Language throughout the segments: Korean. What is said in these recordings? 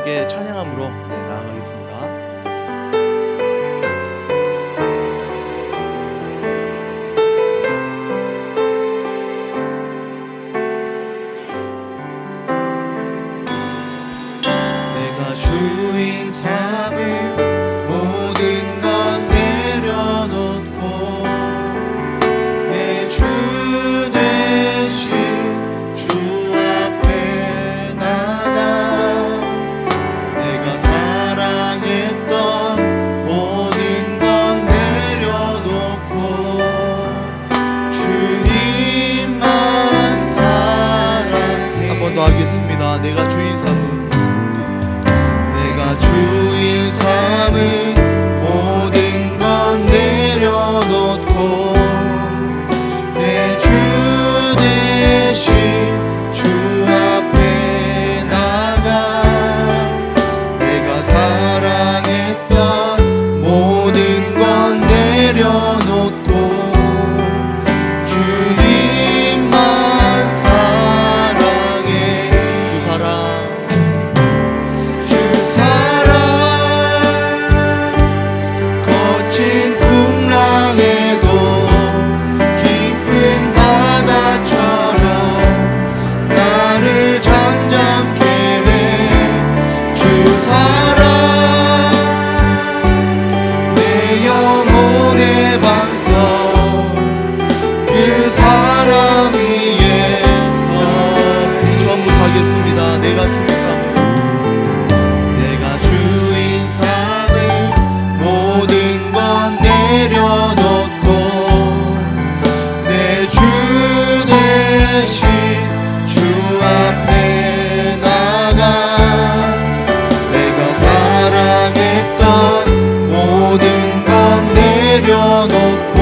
함께 찬양함으로 나아가겠습니다. 내가 주인 삼은 모든 건 내려놓고 내 주 대신 주 앞에 나가 내가 사랑했던 모든 건 내려놓고 주님만 사랑해. 한 번 더 하겠습니다. 내가 주인 삼은 모든 건 내려놓고 내 주 대신 주 앞에 나가 내가 사랑했던 모든 건 내려놓고 주님만 사랑해. 주 사랑 거친 풍랑에도 깊은 바다처럼 나를 잠잠케 해. 주 사랑 내 영혼의 반석 그 사랑 위에서 처음부터 하겠습니다. 내가 주인 삼은 모든 건 내려놓고 내 주 대신 주 앞에 나가 내가 사랑했던 모든 건 내려놓고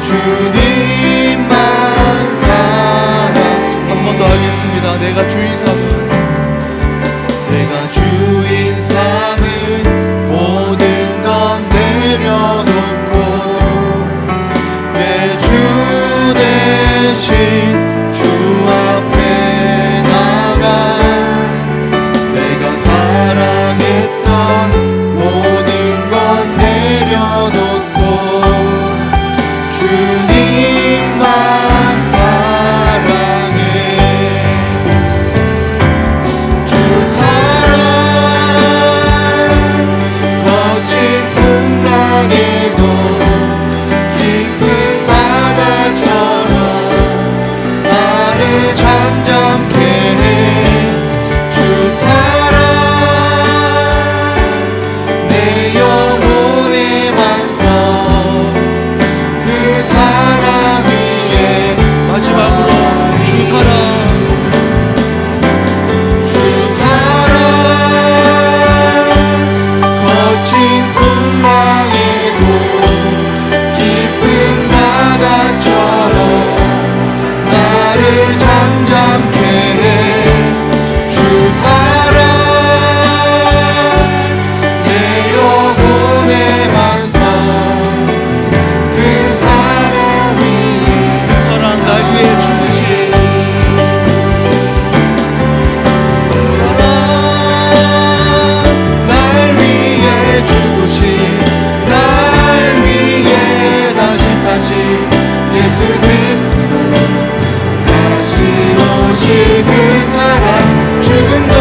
주님만 사랑. 한 번 더 하겠습니다. 내가 주인 삼은 모든 건 내려놓고 내 주 대신 주 앞에 나가 내가 사랑했던 모든 건 내려놓고 주님만 사랑해. 주 사랑 거친 풍랑에도 깊은 바다처럼 나를 잠잠케 해. 주 사랑 내 영혼의 반석 그 사랑 위에. 마지막으로 주 사랑 거친 풍랑에도 깊은 바다처럼 나를 잠잠케 해. 주 사랑 내 영혼의 반석 그 사랑 위에. 사랑 날 위해 죽으신 날 위해 다시 사신 예수 그리스도 다시 오실 그 사랑. 죽음도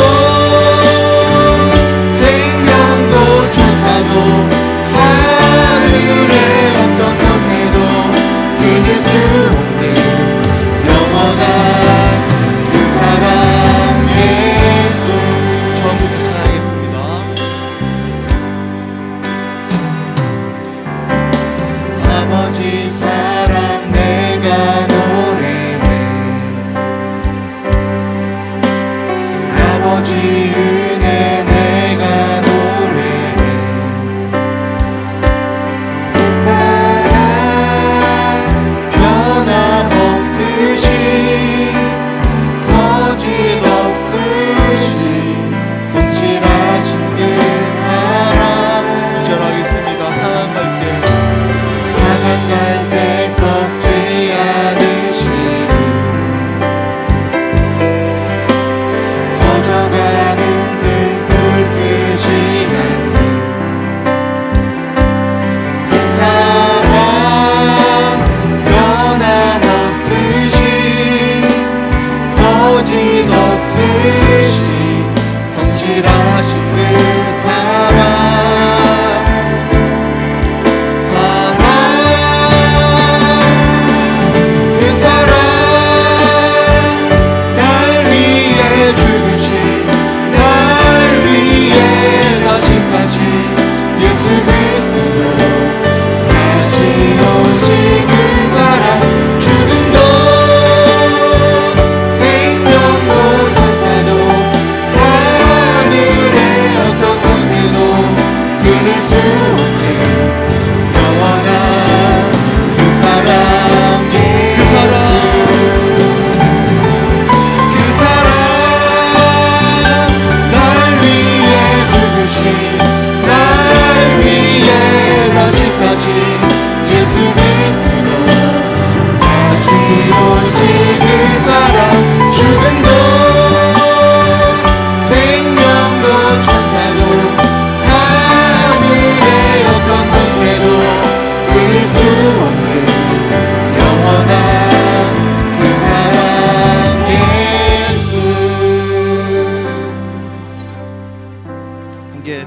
생명도 천사도 하늘의 어떤 것에도 끊을 수 없는 영원한 그 사랑 예수. 처음부터 찬양했습니다. 아버지 사랑 내가 노래해. 아버지 은혜 내가 노래해. 사랑 변함없으신 거짓없으신 성실하신 그 사랑. 기절하겠습니다. 상한 갈때 꺾지 않으시니 거저가는 거짓 없으신 성실하신 그 사랑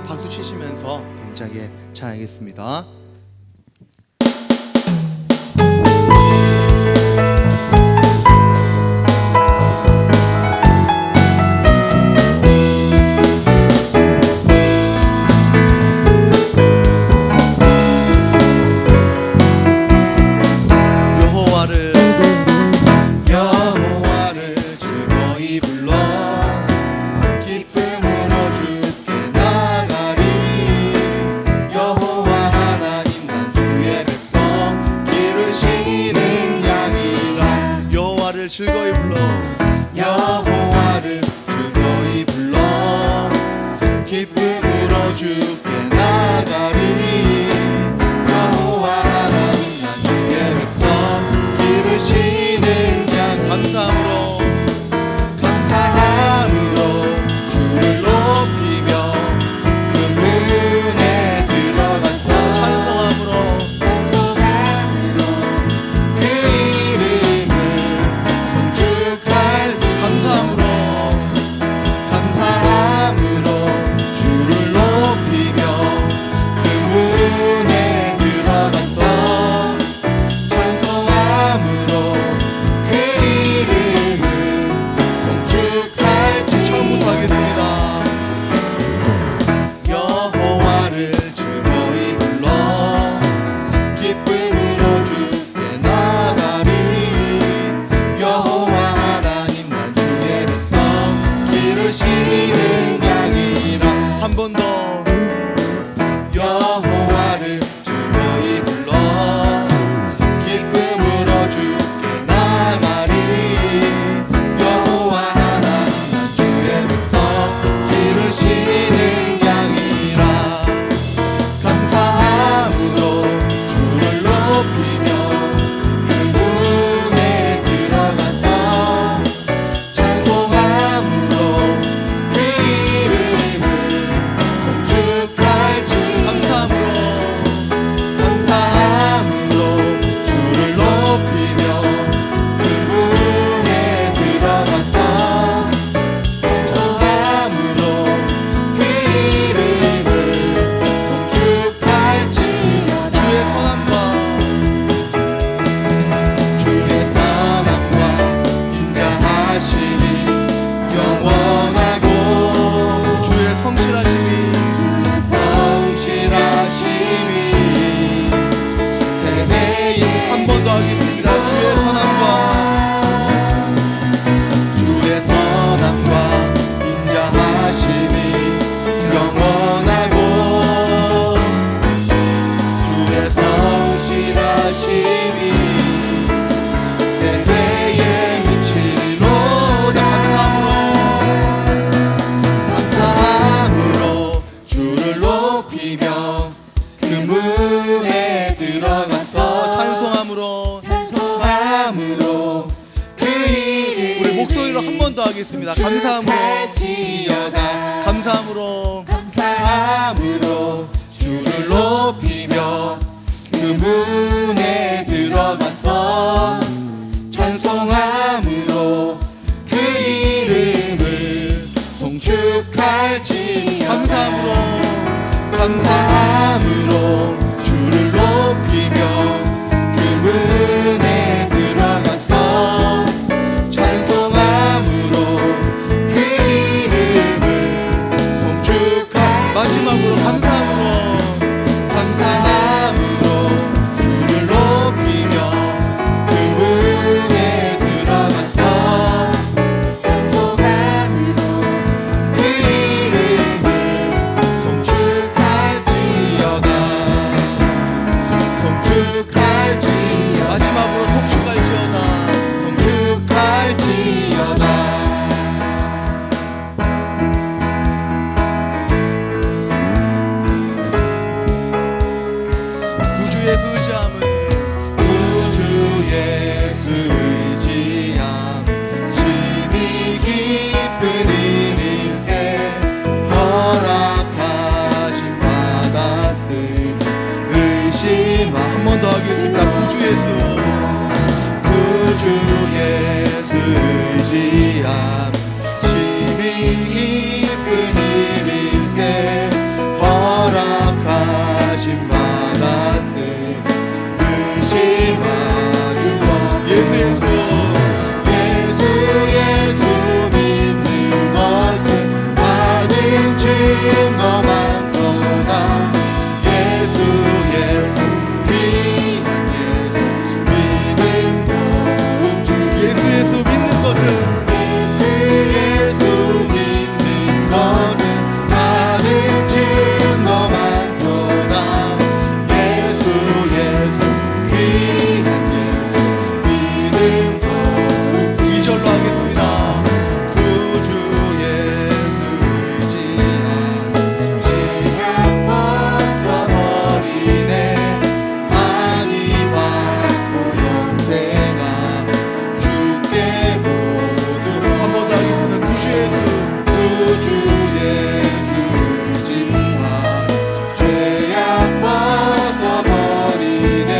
박수 치시면서 굉장히 찬양하겠습니다. 즐거이 불러 여호와를 즐거이 불러 기쁨으로 주께 나가리 여호와 하나님 난 주의 백성 기르시는 양 감사함으로 주를 높이며 그 문에 들어가서 찬송함으로 그 이름을 감사함으로 주를 높이며 그 문에 들어가서 찬송함으로 그 이름을 송축할지 처음부터 하겠습니다. 여호와를 즐거이 불러 기쁨으로 주께 나가리 여호와 하나님 난 주의 백성 기르시는 양이라 한 번 더 여호와를 즐거이 불러 기쁨으로 주께 나가리 여호와 하나님 난 주의 백성 기르시는 양이라 감사함으로 주를 높이며 그 문에 들어가서 찬송함으로 그 이름을 송축할지 감사함으로 주를 높이며 그 문에 들어가서 찬송함으로 그 이름을 송축할지어다 주의 선함과 인자하심이 영원하고 주의 성실하심이 대대에 한 번 더 하겠습니다. 주의 선함과 인자하심이 영원하고 주의 성실하심이 대대에 미치리로다 감사함으로 주를 높이며 그 문에 들어가서 찬송함으로 그 이름 우리 목소리로 한 번 더 하겠습니다. 감사함으로 주를 높이며 그 문에 들어가서 찬송함으로 그 이름 감사함으로 감사함으로 주를 높이며 그분에 들어갔어. 찬송함으로 그 이름을 송축할 마지막으로 감사함으로 주를 높이며 그분에 들어갔어. 찬송함으로 그 이름을 송축할지어다. 마지막으로 송축할지어다. 구주 예수 의지함은 구주 예수 의지함 심히 깊은 일일세 허락하심 받았으니 의심함. 한 번 더 하겠습니다. 구주 예수 의지함 심히 깊은 일일세 허락하심 받았으니 의심하주. 예수 믿는 것은 받은 증거만 도다. 예수 귀한 예수 믿는 것. 예수 믿는 것은 받은 증거만 도다. 예수 귀한 예수 믿는 것. 2절로 하겠습니다. 구주 예수 의지함 신약 벗어버리네. 아니 받고 영생아 주께 모두. 한 번 더 하겠습니다. 구주 예수 의지함 죄악 벗어버리네.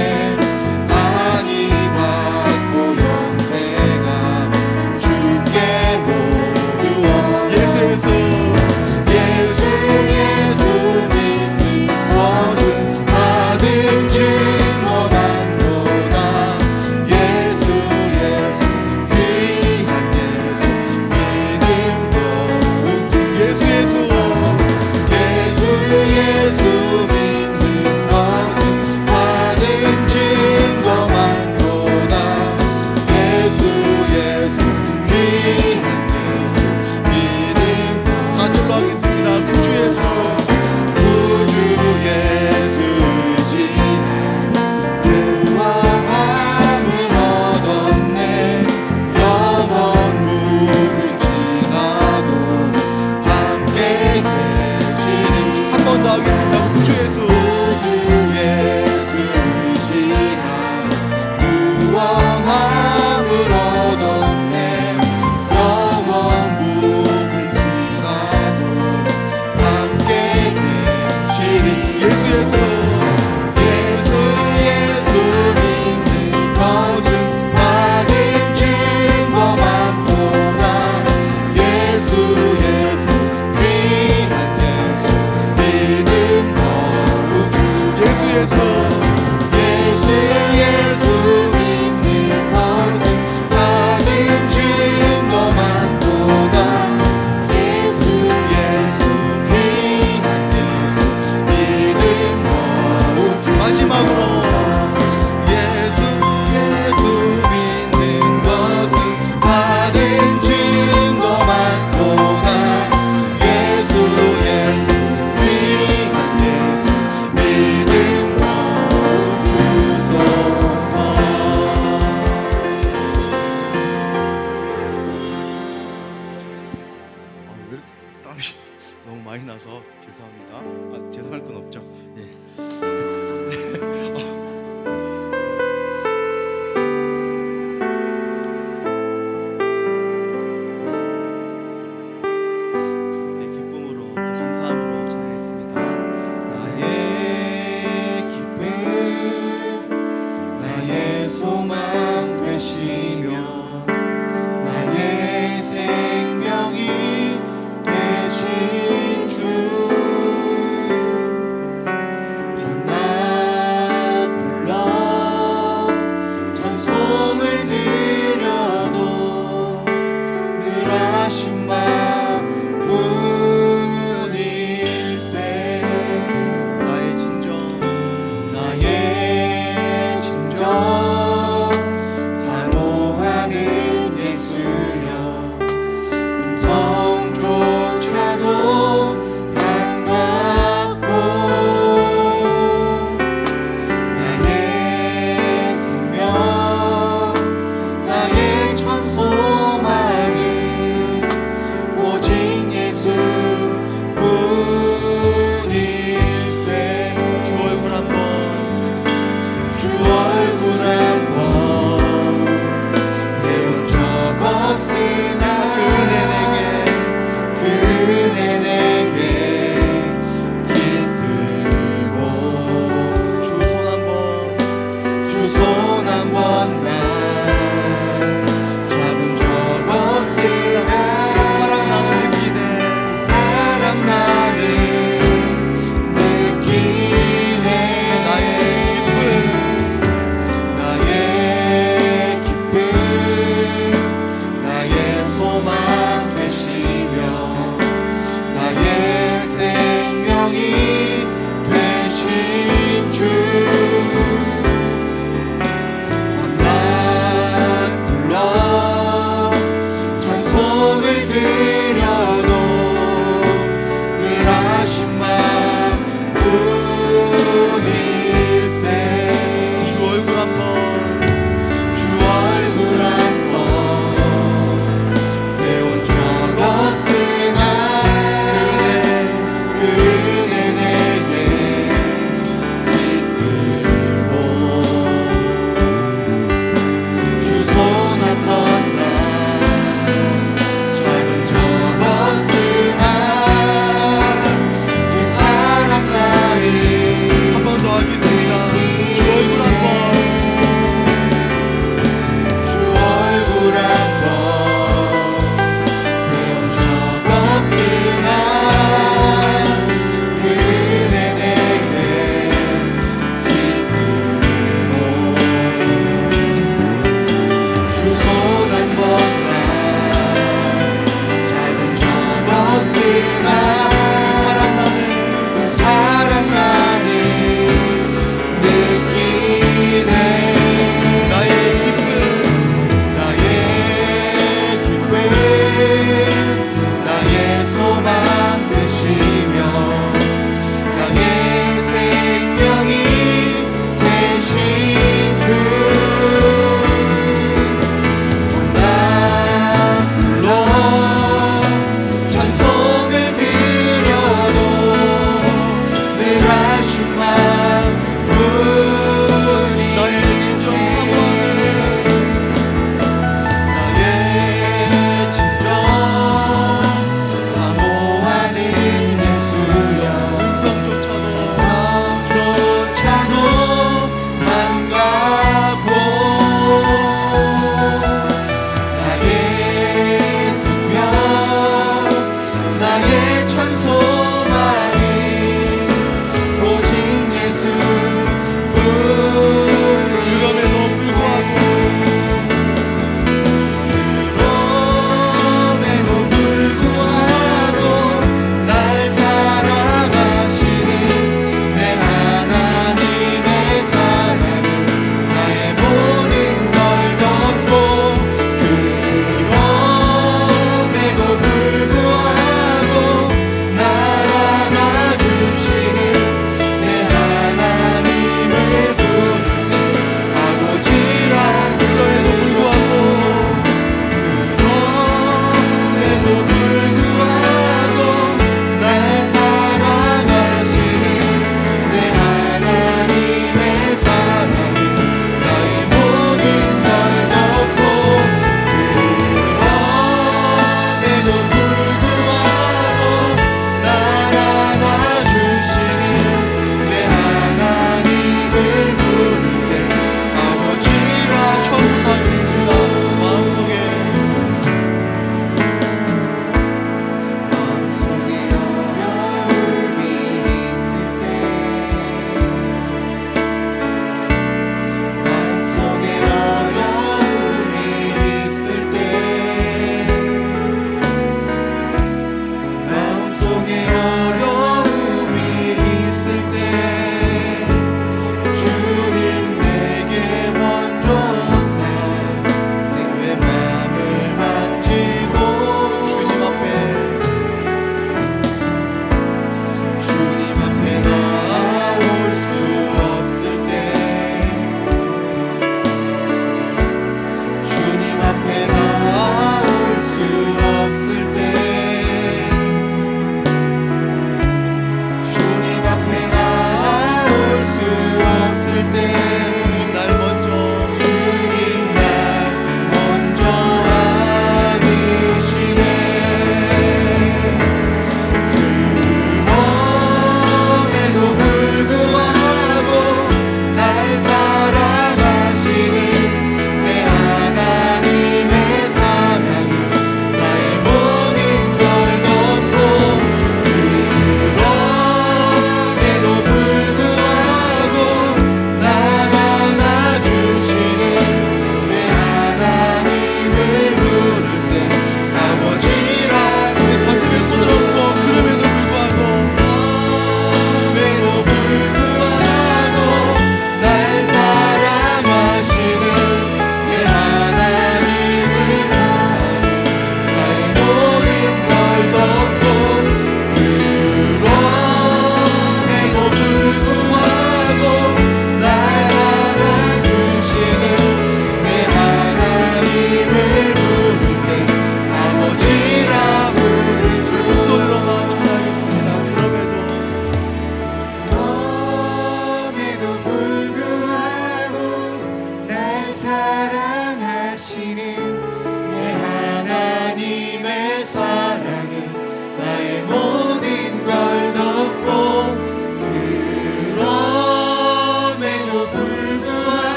아니 받고 영생아 주께 모두. 예수 믿는 것은 받은 증거만 도다. 예수 귀한 예수 믿는 것. 예수 믿는 것은 받은 증거만 도다. 예수 귀한 예수 믿는 것. 4절로 하겠습니다. 구주 예수 의지함 구원함을 얻었네. 영원 묵을 지나도 함께 계시니. 한 번 더 하겠습니다. 구주 예수 의지함 구원함을 얻었네. 영원 묵을 지나도 함께 계시니. 예수 믿는 것은 받은 증거만 도다. 예수 귀한 예수 믿는 것. 예수 믿는 것은 받은 증거만 도다. 예수 귀한 예수 믿는 것. 마지막으로 예수 믿는 것은 받은 증거만 도다. 예수 귀한 예수 믿는 것 주소서. 왜 이렇게 땀이 너무 많이 나서 죄송합니다. 죄송할 건 없죠. 네. 기쁨으로 또 감사함으로 찬양했습니다. 나의 기쁨 나의 소망 되시며 나의 생명이 되시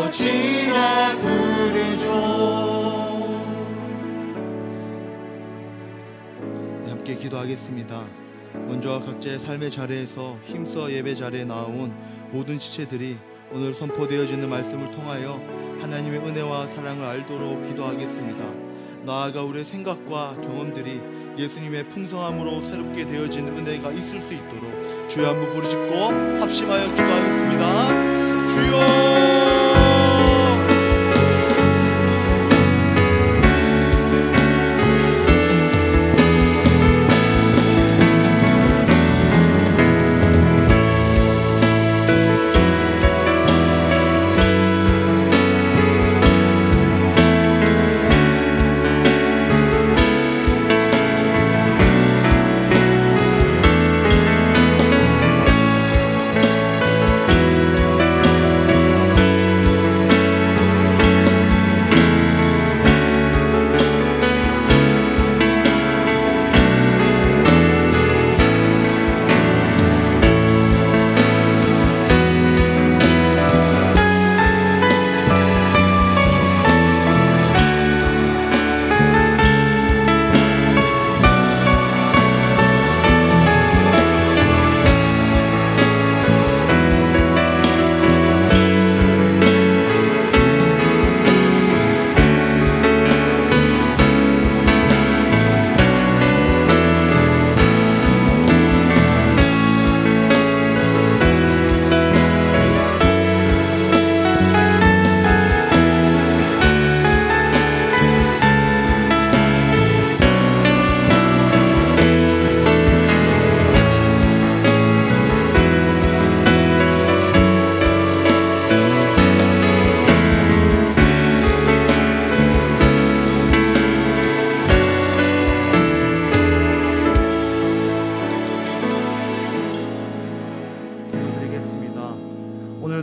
아버지라 부르죠. 네, 함께 기도하겠습니다. 먼저 각자의 삶의 자리에서 힘써 예배 자리에 나온 모든 지체들이 오늘 선포되어지는 말씀을 통하여 하나님의 은혜와 사랑을 알도록 기도하겠습니다. 나아가 우리의 생각과 경험들이 예수님의 풍성함으로 새롭게 되어지는 은혜가 있을 수 있도록 주여 한번 부르짖고 합심하여 기도하겠습니다. 주여!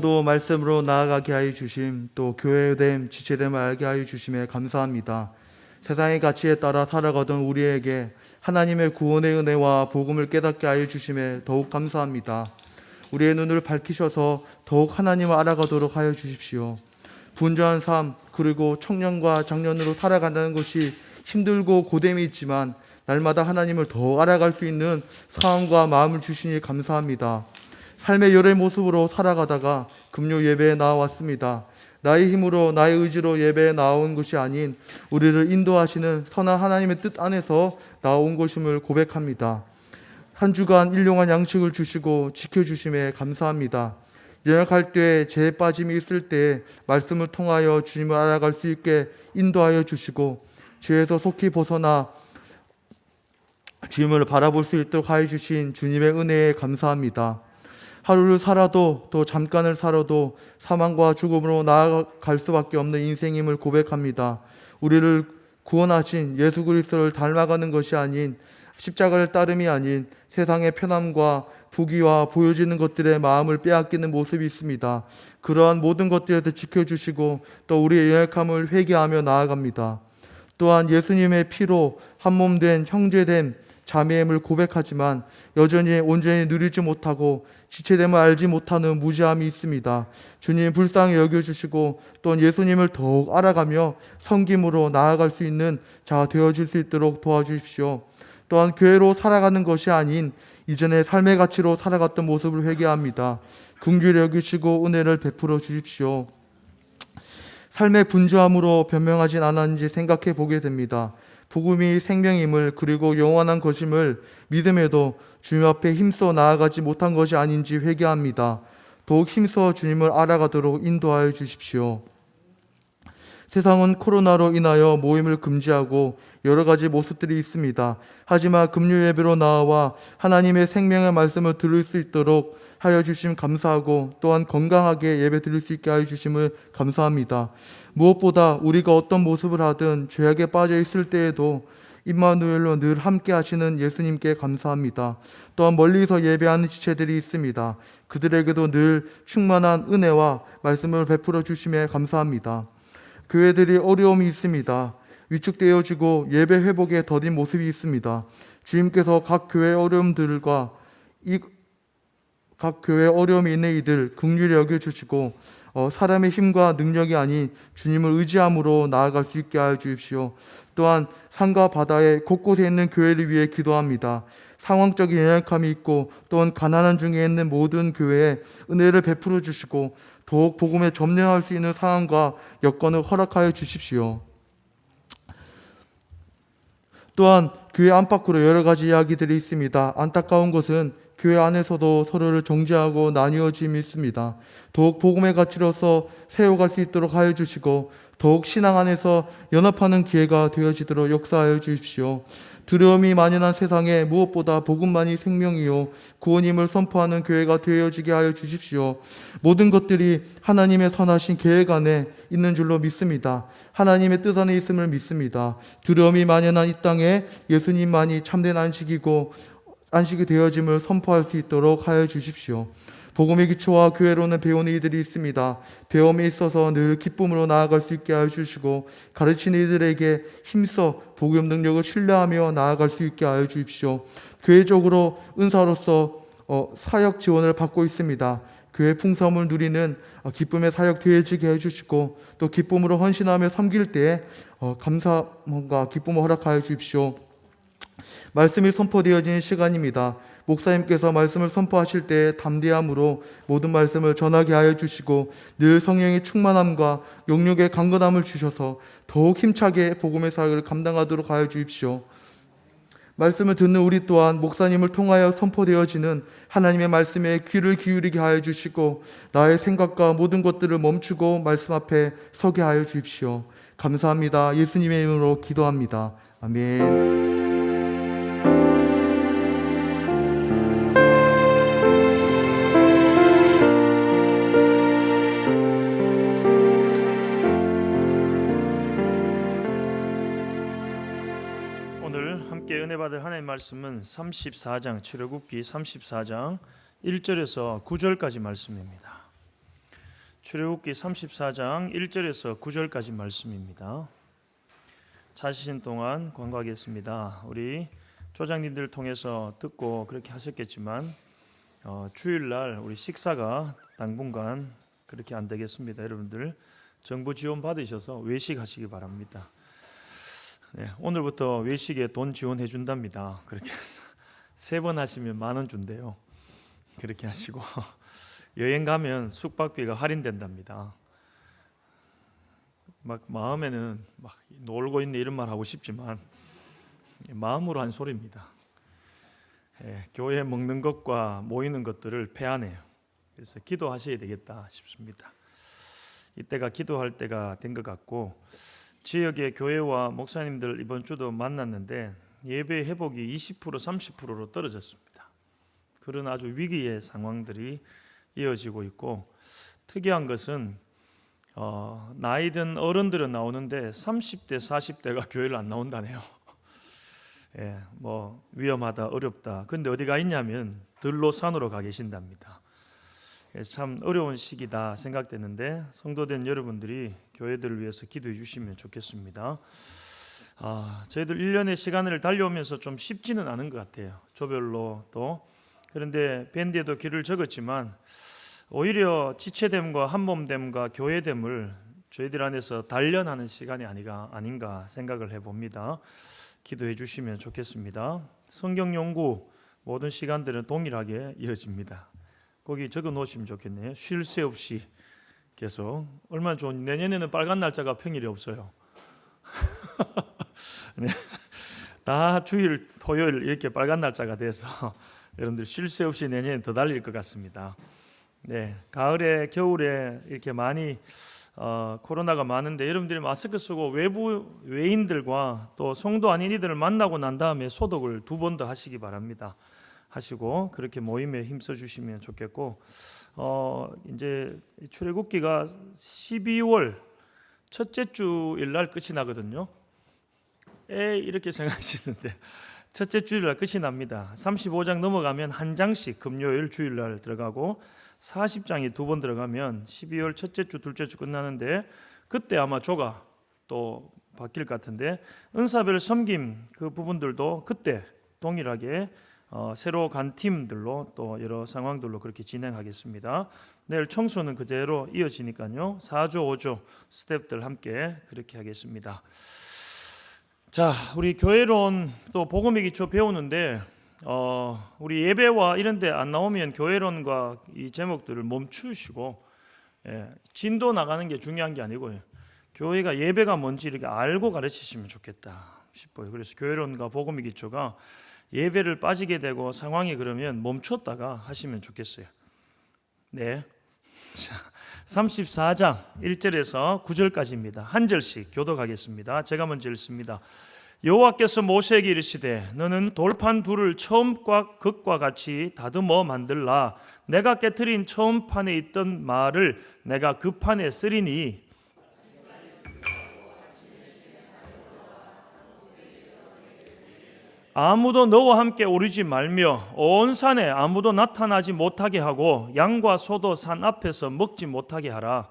오늘도 말씀으로 나아가게 하여 주심, 또 교회됨, 지체됨을 알게 하여 주심에 감사합니다. 세상의 가치에 따라 살아가던 우리에게 하나님의 구원의 은혜와 복음을 깨닫게 하여 주심에 더욱 감사합니다. 우리의 눈을 밝히셔서 더욱 하나님을 알아가도록 하여 주십시오. 분주한 삶, 그리고 청년과 장년으로 살아간다는 것이 힘들고 고됨이 있지만 날마다 하나님을 더 알아갈 수 있는 상황과 마음을 주시니 감사합니다. 삶의 여러 모습으로 살아가다가 금요 예배에 나왔습니다. 나의 힘으로 나의 의지로 예배에 나온 것이 아닌 우리를 인도하시는 선한 하나님의 뜻 안에서 나온 것임을 고백합니다. 한 주간 일용할 양식을 주시고 지켜주심에 감사합니다. 연약할 때 죄에 빠짐이 있을 때 말씀을 통하여 주님을 알아갈 수 있게 인도하여 주시고 죄에서 속히 벗어나 주님을 바라볼 수 있도록 하여 주신 주님의 은혜에 감사합니다. 하루를 살아도 또 잠깐을 살아도 사망과 죽음으로 나아갈 수밖에 없는 인생임을 고백합니다. 우리를 구원하신 예수 그리스도를 닮아가는 것이 아닌 십자가를 따름이 아닌 세상의 편함과 부귀와 보여지는 것들의 마음을 빼앗기는 모습이 있습니다. 그러한 모든 것들에서 지켜주시고 또 우리의 연약함을 회개하며 나아갑니다. 또한 예수님의 피로 한몸된 형제됨 자매임을 고백하지만 여전히 온전히 누리지 못하고 지체됨을 알지 못하는 무지함이 있습니다. 주님 불쌍히 여겨주시고 또 예수님을 더욱 알아가며 섬김으로 나아갈 수 있는 자가 되어질 수 있도록 도와주십시오. 또한 교회로 살아가는 것이 아닌 이전의 삶의 가치로 살아갔던 모습을 회개합니다. 긍휼히 여기시고 은혜를 베풀어 주십시오. 삶의 분주함으로 변명하진 않았는지 생각해 보게 됩니다. 복음이 생명임을 그리고 영원한 것임을 믿음에도 주님 앞에 힘써 나아가지 못한 것이 아닌지 회개합니다. 더욱 힘써 주님을 알아가도록 인도하여 주십시오. 세상은 코로나로 인하여 모임을 금지하고 여러 가지 모습들이 있습니다. 하지만 금요 예배로 나와 하나님의 생명의 말씀을 들을 수 있도록 하여 주심 감사하고 또한 건강하게 예배 드릴 수 있게 하여 주심을 감사합니다. 무엇보다 우리가 어떤 모습을 하든 죄악에 빠져 있을 때에도 임마누엘로 늘 함께 하시는 예수님께 감사합니다. 또한 멀리서 예배하는 지체들이 있습니다. 그들에게도 늘 충만한 은혜와 말씀을 베풀어 주심에 감사합니다. 교회들이 어려움이 있습니다. 위축되어지고 예배 회복에 더딘 모습이 있습니다. 주님께서 각 교회 어려움들과 각 교회 어려움이 있는 이들 긍휼히 여겨주시고 사람의 힘과 능력이 아닌 주님을 의지함으로 나아갈 수 있게 하여 주십시오. 또한 산과 바다의 곳곳에 있는 교회를 위해 기도합니다. 상황적인 연약함이 있고 또한 가난한 중에 있는 모든 교회에 은혜를 베풀어 주시고 더욱 복음에 점령할 수 있는 상황과 여건을 허락하여 주십시오. 또한 교회 안팎으로 여러 가지 이야기들이 있습니다. 안타까운 것은 교회 안에서도 서로를 정죄하고 나뉘어짐이 있습니다. 더욱 복음의 가치로서 세워갈 수 있도록 하여 주시고 더욱 신앙 안에서 연합하는 기회가 되어지도록 역사하여 주십시오. 두려움이 만연한 세상에 무엇보다 복음만이 생명이요 구원임을 선포하는 교회가 되어지게 하여 주십시오. 모든 것들이 하나님의 선하신 계획 안에 있는 줄로 믿습니다. 하나님의 뜻 안에 있음을 믿습니다. 두려움이 만연한 이 땅에 예수님만이 참된 안식이 되어짐을 선포할 수 있도록 하여 주십시오. 복음의 기초와 교회로는 배우는 이들이 있습니다. 배움에 있어서 늘 기쁨으로 나아갈 수 있게 하여 주시고 가르치는 이들에게 힘써 복음 능력을 신뢰하며 나아갈 수 있게 하여 주십시오. 교회적으로 은사로서 사역 지원을 받고 있습니다. 교회 풍성을 누리는 기쁨의 사역 되어지게 해주시고 또 기쁨으로 헌신하며 섬길 때 감사함과 기쁨을 허락하여 주십시오. 말씀이 선포되어지는 시간입니다. 목사님께서 말씀을 선포하실 때 담대함으로 모든 말씀을 전하게 하여 주시고 늘 성령의 충만함과 영육의 강건함을 주셔서 더욱 힘차게 복음의 사역을 감당하도록 하여 주십시오. 말씀을 듣는 우리 또한 목사님을 통하여 선포되어지는 하나님의 말씀에 귀를 기울이게 하여 주시고 나의 생각과 모든 것들을 멈추고 말씀 앞에 서게 하여 주십시오. 감사합니다. 예수님의 이름으로 기도합니다. 아멘. 은혜 받을 하나님의 말씀은 34장 출애굽기 34장 1절에서 9절까지 말씀입니다. 출애굽기 34장 1절에서 9절까지 말씀입니다. 찾으신 동안 광고하겠습니다. 우리 조장님들 통해서 듣고 그렇게 하셨겠지만 주일날 우리 식사가 당분간 그렇게 안 되겠습니다. 여러분들 정부 지원 받으셔서 외식하시기 바랍니다. 네, 오늘부터 외식에 돈 지원해 준답니다. 그렇게 3번 하시면 10,000원 준대요. 그렇게 하시고 여행 가면 숙박비가 할인된답니다. 막 마음에는 막 놀고 있네 이런 말 하고 싶지만 마음으로 한 소리입니다. 교회 먹는 것과 모이는 것들을 폐하네요. 그래서 기도하셔야 되겠다 싶습니다. 이때가 기도할 때가 된 것 같고 지역의 교회와 목사님들 이번 주도 만났는데 예배 회복이 20% 30%로 떨어졌습니다. 그런 아주 위기의 상황들이 이어지고 있고 특이한 것은 나이 든 어른들은 나오는데 30대 40대가 교회를 안 나온다네요. 뭐 위험하다 어렵다. 근데 어디 가 있냐면 들로산으로 가 계신답니다. 참 어려운 시기다 생각되는데 성도된 여러분들이 교회들을 위해서 기도해 주시면 좋겠습니다. 저희들 1년의 시간을 달려오면서 좀 쉽지는 않은 것 같아요. 조별로 또 그런데 밴드에도 길을 적었지만 오히려 지체됨과 한몸됨과 교회됨을 저희들 안에서 단련하는 시간이 아닌가 생각을 해봅니다. 기도해 주시면 좋겠습니다. 성경 연구 모든 시간들은 동일하게 이어집니다. 거기 적어 놓으시면 좋겠네요. 쉴 새 없이 계속. 얼마나 좋은, 내년에는 빨간 날짜가 평일이 없어요. 네. 다 주일 토요일 이렇게 빨간 날짜가 돼서 여러분들 쉴 새 없이 내년에 더 달릴 것 같습니다. 네, 가을에 겨울에 이렇게 많이 코로나가 많은데 여러분들이 마스크 쓰고 외인들과 또 성도 아닌 이들을 만나고 난 다음에 소독을 2번 더 하시기 바랍니다. 하시고 그렇게 모임에 힘써 주시면 좋겠고 이제 출애굽기가 12월 첫째 주일 날 끝이 나거든요. 이렇게 생각하시는데 첫째 주일 날 끝이 납니다. 35장 넘어가면 한 장씩 금요일 주일 날 들어가고 40장이 2번 들어가면 12월 첫째 주 둘째 주 끝나는데 그때 아마 조가 또 바뀔 것 같은데 은사별 섬김 그 부분들도 그때 동일하게 새로 간 팀들로 또 여러 상황들로 그렇게 진행하겠습니다. 내일 청소는 그대로 이어지니까요. 4조 5조 스텝들 함께 그렇게 하겠습니다. 자, 우리 교회론 또 복음의 기초 배우는데 우리 예배와 이런 데 안 나오면 교회론과 이 제목들을 멈추시고 진도 나가는 게 중요한 게 아니고요. 교회가 예배가 뭔지 이렇게 알고 가르치시면 좋겠다 싶어요. 그래서 교회론과 복음의 기초가 예배를 빠지게 되고 상황이 그러면 멈췄다가 하시면 좋겠어요. 네. 자, 34장 1절에서 9절까지입니다. 한 절씩 교독하겠습니다. 제가 먼저 읽습니다. 여호와께서 모세에게 이르시되 너는 돌판 둘을 처음과 극과 같이 다듬어 만들라. 내가 깨트린 처음 판에 있던 말을 내가 그 판에 쓰리니 아무도 너와 함께 오르지 말며 온 산에 아무도 나타나지 못하게 하고 양과 소도 산 앞에서 먹지 못하게 하라.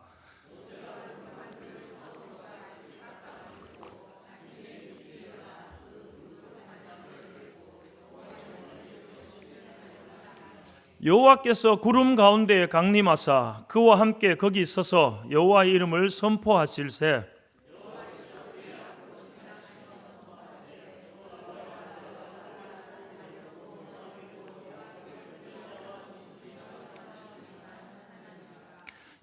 여호와께서 구름 가운데에 강림하사 그와 함께 거기 서서 여호와의 이름을 선포하실세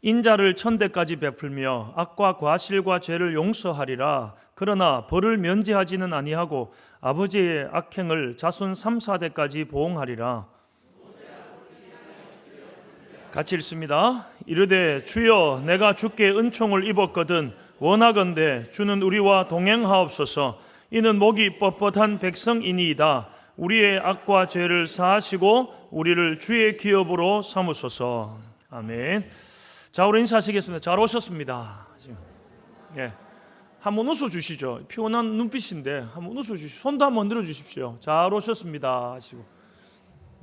인자를 천대까지 베풀며 악과 과실과 죄를 용서하리라. 그러나 벌을 면제하지는 아니하고 아버지의 악행을 자손 3, 4대까지 보응하리라. 같이 읽습니다. 이르되 주여 내가 주께 은총을 입었거든 원하건대 주는 우리와 동행하옵소서. 이는 목이 뻣뻣한 백성이니이다. 우리의 악과 죄를 사하시고 우리를 주의 기업으로 삼으소서. 아멘. 자, 우리 인사하시겠습니다. 잘 오셨습니다. 예, 한번 웃어주시죠. 피곤한 눈빛인데 한번 웃어주시죠. 손도 한번 흔들어 주십시오. 잘 오셨습니다 하시고.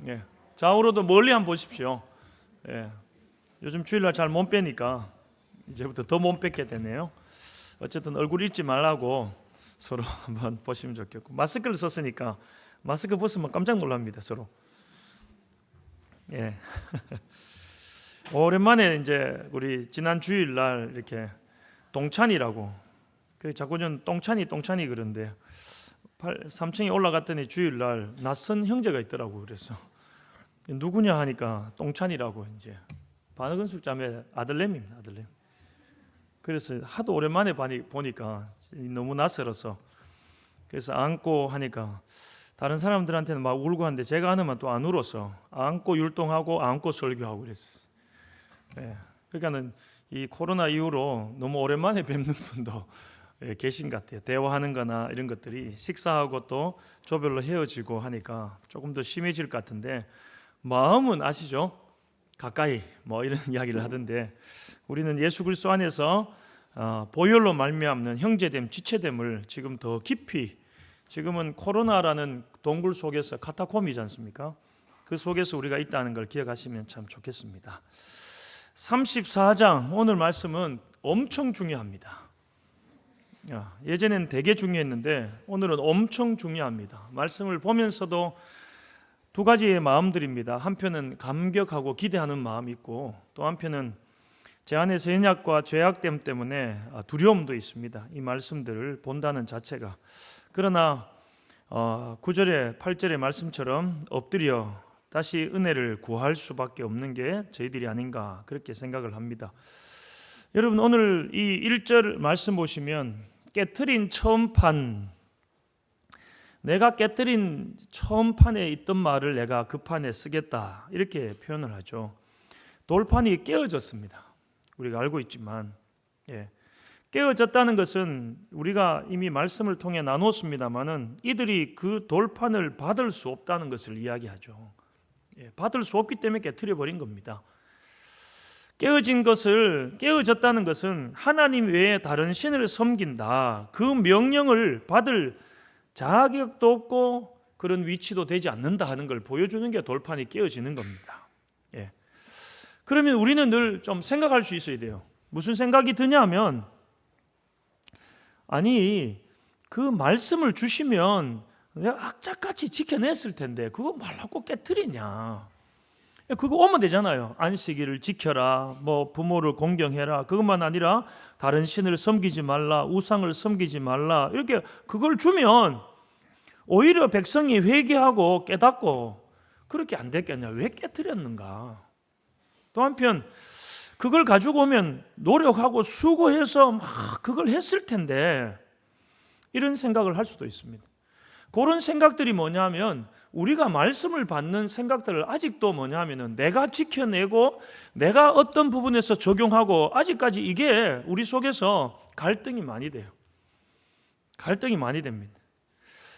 예, 좌우로도 멀리 한번 보십시오. 예, 요즘 주일날 잘 못 빼니까 이제부터 더 못 뵙게 되네요. 어쨌든 얼굴 잊지 말라고 서로 한번 보시면 좋겠고, 마스크를 썼으니까 마스크 벗으면 깜짝 놀랍니다 서로. 예. 오랜만에 이제 우리 지난 주일날 이렇게 동찬이라고 자꾸 전 똥찬이 그런데 3층에 올라갔더니 주일날 낯선 형제가 있더라고. 그래서 누구냐 하니까 똥찬이라고 이제 반은숙 자매 아들내미입니다. 아들내미. 그래서 하도 오랜만에 보니까 너무 낯설어서 그래서 안고 하니까 다른 사람들한테는 막 울고 하는데 제가 하는만 또 안 울어서 안고 율동하고 안고 설교하고 그랬어요. 네. 그러니까는 이 코로나 이후로 너무 오랜만에 뵙는 분도 계신 것 같아요. 대화하는 거나 이런 것들이 식사하고 또 조별로 헤어지고 하니까 조금 더 심해질 것 같은데 마음은 아시죠? 가까이 뭐 이런 이야기를 하던데 우리는 예수 그리스도 안에서 보혈로 말미암는 형제됨, 지체됨을 지금 더 깊이, 지금은 코로나라는 동굴 속에서 카타콤이지 않습니까? 그 속에서 우리가 있다는 걸 기억하시면 참 좋겠습니다. 34장 오늘 말씀은 엄청 중요합니다. 예전에는 되게 중요했는데 오늘은 엄청 중요합니다. 말씀을 보면서도 두 가지의 마음들입니다. 한편은 감격하고 기대하는 마음이 있고 또 한편은 제 안에서 연약과 죄악됨 때문에 두려움도 있습니다. 이 말씀들을 본다는 자체가. 그러나 9절에 8절의 말씀처럼 엎드려 다시 은혜를 구할 수밖에 없는 게 저희들이 아닌가 그렇게 생각을 합니다. 여러분 오늘 이 1절 말씀 보시면 깨트린 처음 판, 내가 깨트린 처음 판에 있던 말을 내가 그 판에 쓰겠다 이렇게 표현을 하죠. 돌판이 깨어졌습니다. 우리가 알고 있지만 깨어졌다는 것은 우리가 이미 말씀을 통해 나눴습니다마는 이들이 그 돌판을 받을 수 없다는 것을 이야기하죠. 받을 수 없기 때문에 깨트려 버린 겁니다. 깨어졌다는 것은 하나님 외에 다른 신을 섬긴다, 그 명령을 받을 자격도 없고 그런 위치도 되지 않는다 하는 걸 보여주는 게 돌판이 깨어지는 겁니다. 그러면 우리는 늘 좀 생각할 수 있어야 돼요. 무슨 생각이 드냐면, 아니 그 말씀을 주시면 내가 악착같이 지켜냈을 텐데 그거 말라고 깨트리냐. 그거 오면 되잖아요. 안식일을 지켜라, 뭐 부모를 공경해라. 그것만 아니라 다른 신을 섬기지 말라, 우상을 섬기지 말라. 이렇게 그걸 주면 오히려 백성이 회개하고 깨닫고 그렇게 안 됐겠냐. 왜 깨트렸는가. 또 한편 그걸 가지고 오면 노력하고 수고해서 막 그걸 했을 텐데 이런 생각을 할 수도 있습니다. 그런 생각들이 뭐냐면 우리가 말씀을 받는 생각들을 아직도 뭐냐면은 내가 지켜내고 내가 어떤 부분에서 적용하고 아직까지 이게 우리 속에서 갈등이 많이 돼요. 갈등이 많이 됩니다.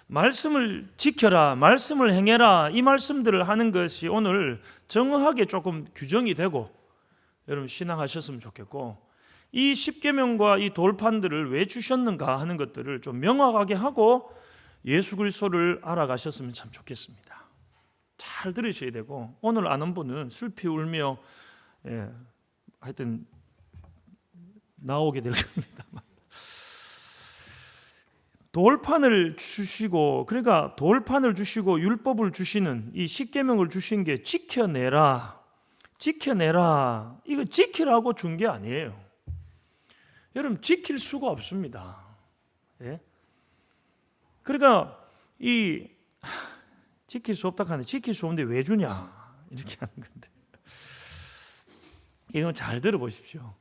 말씀을 지켜라, 말씀을 행해라 이 말씀들을 하는 것이 오늘 정확하게 조금 규정이 되고 여러분 신앙하셨으면 좋겠고 이 십계명과 이 돌판들을 왜 주셨는가 하는 것들을 좀 명확하게 하고 예수 그리스도를 알아가셨으면 참 좋겠습니다. 잘 들으셔야 되고 오늘 아는 분은 슬피 울며 하여튼 나오게 될 겁니다. 돌판을 주시고 그러니까 돌판을 주시고 율법을 주시는 이 십계명을 주신 게 지켜내라 이거 지키라고 준 게 아니에요. 여러분 지킬 수가 없습니다. 예? 그러니까 이 지킬 수 없다 하는데 지킬 수 없는데 왜 주냐 이렇게 하는 건데 이건 잘 들어보십시오.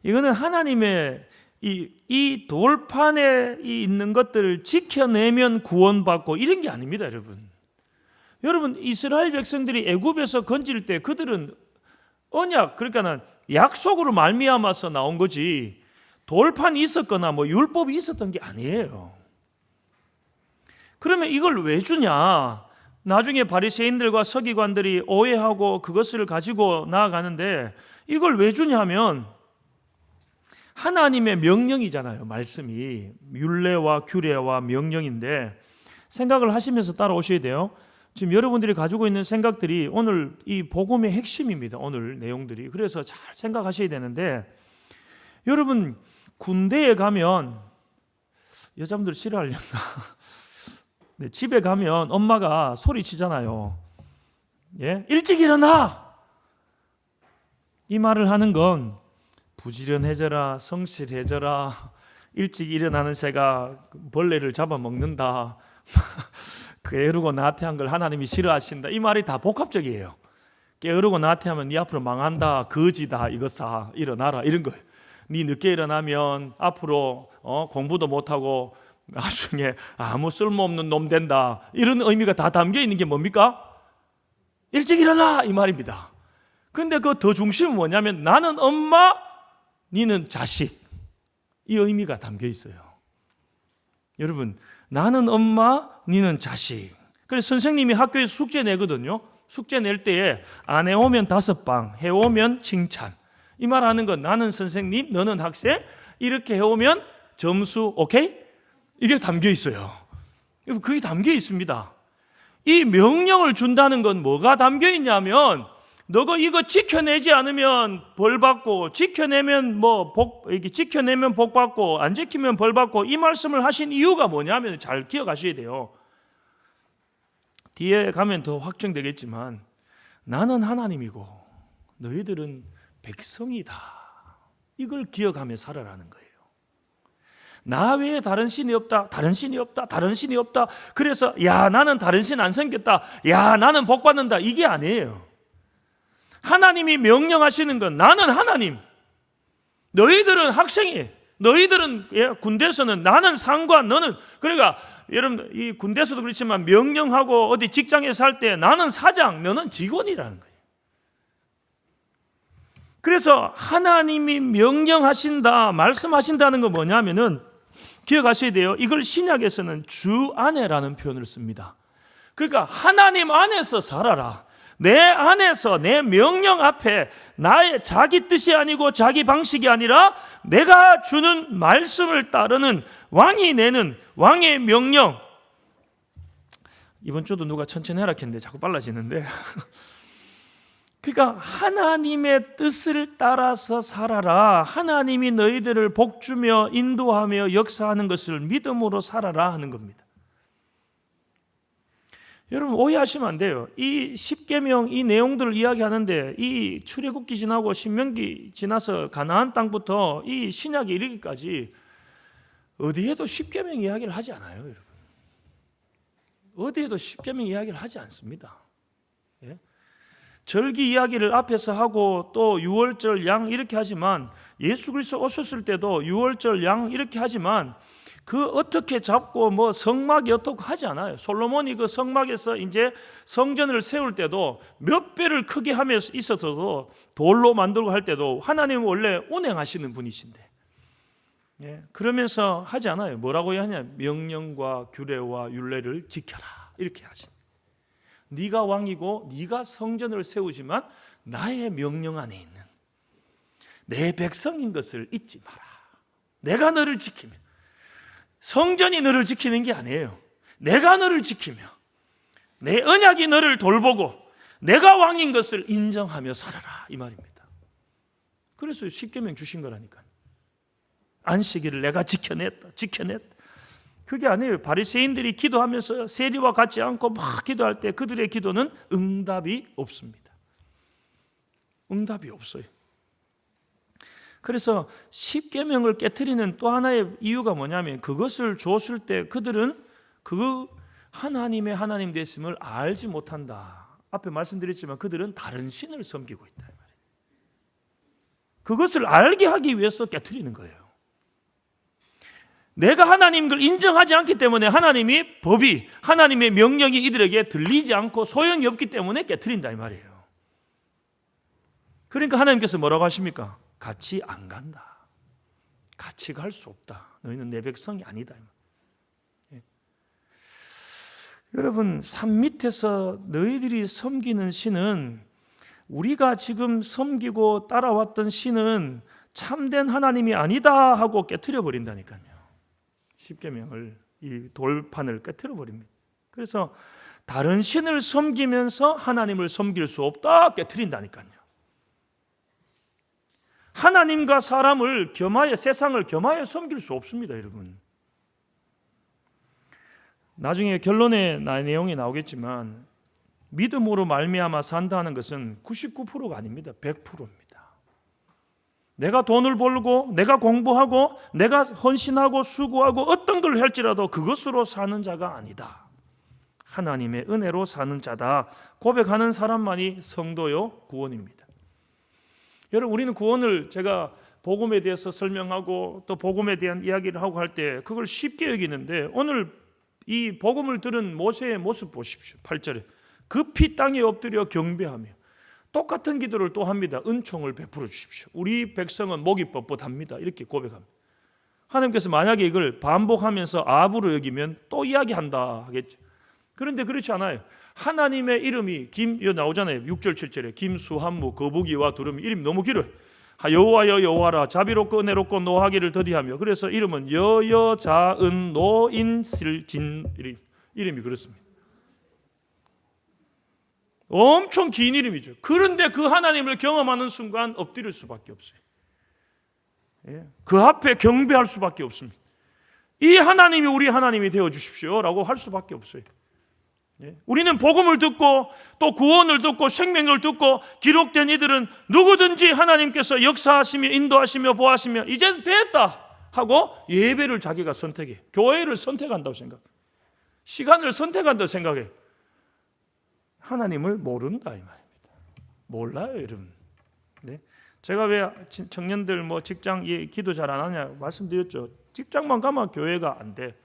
이거는 하나님의 이 돌판에 있는 것들을 지켜내면 구원받고 이런 게 아닙니다, 여러분. 여러분 이스라엘 백성들이 애굽에서 건질 때 그들은 언약 그러니까는 약속으로 말미암아서 나온 거지 돌판이 있었거나 뭐 율법이 있었던 게 아니에요. 그러면 이걸 왜 주냐? 나중에 바리새인들과 서기관들이 오해하고 그것을 가지고 나아가는데 이걸 왜 주냐면 하나님의 명령이잖아요. 말씀이 율례와 규례와 명령인데 생각을 하시면서 따라오셔야 돼요. 지금 여러분들이 가지고 있는 생각들이 오늘 이 복음의 핵심입니다. 오늘 내용들이. 그래서 잘 생각하셔야 되는데 여러분 군대에 가면 여자분들 싫어하려나? 네, 집에 가면 엄마가 소리치잖아요. 예? 일찍 일어나! 이 말을 하는 건 부지런해져라, 성실해져라, 일찍 일어나는 새가 벌레를 잡아먹는다, 게으르고 나태한 걸 하나님이 싫어하신다. 이 말이 다 복합적이에요. 게으르고 나태하면 네 앞으로 망한다, 거지다, 이것사, 일어나라 이런 거예요. 네 늦게 일어나면 앞으로 공부도 못하고 나중에 아무 쓸모없는 놈 된다. 이런 의미가 다 담겨 있는 게 뭡니까? 일찍 일어나 이 말입니다. 근데 그 더 중심은 뭐냐면 나는 엄마, 니는 자식. 이 의미가 담겨 있어요. 여러분 나는 엄마, 니는 자식. 그래서 선생님이 학교에서 숙제 내거든요. 숙제 낼 때에 안 해오면 5방, 해오면 칭찬. 이 말 하는 건 나는 선생님, 너는 학생. 이렇게 해오면 점수 오케이? 이게 담겨 있어요. 그게 담겨 있습니다. 이 명령을 준다는 건 뭐가 담겨 있냐면 너가 이거 지켜내지 않으면 벌 받고 지켜내면 지켜내면 복 받고 안 지키면 벌 받고 이 말씀을 하신 이유가 뭐냐면 잘 기억하셔야 돼요. 뒤에 가면 더 확정되겠지만 나는 하나님이고 너희들은 백성이다. 이걸 기억하며 살아라는 거예요. 나 외에 다른 신이 없다. 다른 신이 없다. 다른 신이 없다. 그래서 야 나는 다른 신 안 생겼다. 야 나는 복 받는다. 이게 아니에요. 하나님이 명령하시는 건 나는 하나님. 너희들은 학생이. 너희들은 군대에서는 나는 상관 너는 그러니까 여러분 이 군대에서도 그렇지만 명령하고 어디 직장에 살 때 나는 사장 너는 직원이라는 거예요. 그래서 하나님이 명령하신다 말씀하신다는 건 뭐냐면은 기억하셔야 돼요. 이걸 신약에서는 주 안에라는 표현을 씁니다. 그러니까 하나님 안에서 살아라. 내 안에서 내 명령 앞에 나의 자기 뜻이 아니고 자기 방식이 아니라 내가 주는 말씀을 따르는 왕이 내는 왕의 명령. 이번 주도 누가 천천히 하라 했는데 자꾸 빨라지는데 그러니까 하나님의 뜻을 따라서 살아라. 하나님이 너희들을 복주며 인도하며 역사하는 것을 믿음으로 살아라 하는 겁니다. 여러분 오해하시면 안 돼요. 이 십계명 이 내용들을 이야기하는데 이 출애굽기 지나고 신명기 지나서 가나안 땅부터 이 신약에 이르기까지 어디에도 십계명 이야기를 하지 않아요, 여러분. 어디에도 십계명 이야기를 하지 않습니다. 예? 절기 이야기를 앞에서 하고 또 유월절 양 이렇게 하지만 예수 그리스도 오셨을 때도 유월절 양 이렇게 하지만 그 어떻게 잡고 뭐 성막이 어떻게 하지 않아요. 솔로몬이 그 성막에서 이제 성전을 세울 때도 몇 배를 크게 하면서 있어서도 돌로 만들고 할 때도 하나님은 원래 운행하시는 분이신데 예, 그러면서 하지 않아요. 뭐라고 하냐? 명령과 규례와 율례를 지켜라 이렇게 하신. 네가 왕이고 네가 성전을 세우지만 나의 명령 안에 있는 내 백성인 것을 잊지 마라. 내가 너를 지키며 성전이 너를 지키는 게 아니에요. 내가 너를 지키며 내 언약이 너를 돌보고 내가 왕인 것을 인정하며 살아라 이 말입니다. 그래서 십계명 주신 거라니까요. 안식일을 내가 지켜냈다. 그게 아니에요. 바리새인들이 기도하면서 세리와 같지 않고 막 기도할 때 그들의 기도는 응답이 없습니다. 응답이 없어요. 그래서 십계명을 깨트리는 또 하나의 이유가 뭐냐면 그것을 줬을 때 그들은 그 하나님의 하나님 되심을 알지 못한다. 앞에 말씀드렸지만 그들은 다른 신을 섬기고 있다. 그것을 알게 하기 위해서 깨트리는 거예요. 내가 하나님인 걸 인정하지 않기 때문에 하나님이 법이 하나님의 명령이 이들에게 들리지 않고 소용이 없기 때문에 깨트린다 이 말이에요. 그러니까 하나님께서 뭐라고 하십니까? 같이 안 간다. 같이 갈 수 없다. 너희는 내 백성이 아니다. 예. 여러분 산 밑에서 너희들이 섬기는 신은 우리가 지금 섬기고 따라왔던 신은 참된 하나님이 아니다 하고 깨트려 버린다니까요. 십계명을 이 돌판을 깨트려 버립니다. 그래서 다른 신을 섬기면서 하나님을 섬길 수 없다 깨트린다니까요. 하나님과 사람을 겸하여 세상을 겸하여 섬길 수 없습니다, 여러분. 나중에 결론의 내용이 나오겠지만 믿음으로 말미암아 산다는 것은 99%가 아닙니다. 100%입니다. 내가 돈을 벌고 내가 공부하고 내가 헌신하고 수고하고 어떤 걸 할지라도 그것으로 사는 자가 아니다. 하나님의 은혜로 사는 자다. 고백하는 사람만이 성도요 구원입니다. 여러분 우리는 구원을 제가 복음에 대해서 설명하고 또 복음에 대한 이야기를 하고 할 때 그걸 쉽게 여기는데 오늘 이 복음을 들은 모세의 모습 보십시오. 8절에 그 피 땅에 엎드려 경배하며 똑같은 기도를 또 합니다. 은총을 베풀어 주십시오. 우리 백성은 목이 뻣뻣합니다. 이렇게 고백합니다. 하나님께서 만약에 이걸 반복하면서 아부로 여기면 또 이야기한다 하겠죠. 그런데 그렇지 않아요. 하나님의 이름이 여기 나오잖아요. 6절 7절에 김수한무 거북이와 두루미 이름이 너무 길어요. 여호와여 여호와라 자비롭고 은혜롭고 노하기를 더디하며 그래서 이름은 여여자은 노인실진 이름이 그렇습니다. 엄청 긴 이름이죠. 그런데 그 하나님을 경험하는 순간 엎드릴 수밖에 없어요. 그 앞에 경배할 수밖에 없습니다. 이 하나님이 우리 하나님이 되어주십시오 라고 할 수밖에 없어요. 우리는 복음을 듣고 또 구원을 듣고 생명을 듣고 기록된 이들은 누구든지 하나님께서 역사하시며 인도하시며 보하시며 이젠 됐다 하고 예배를 자기가 선택해. 교회를 선택한다고 생각해. 시간을 선택한다고 생각해. 하나님을 모른다 이 말입니다. 몰라요 여러분. 제가 왜 청년들 뭐 직장 기도 잘 안 하냐 말씀드렸죠. 직장만 가면 교회가 안 돼.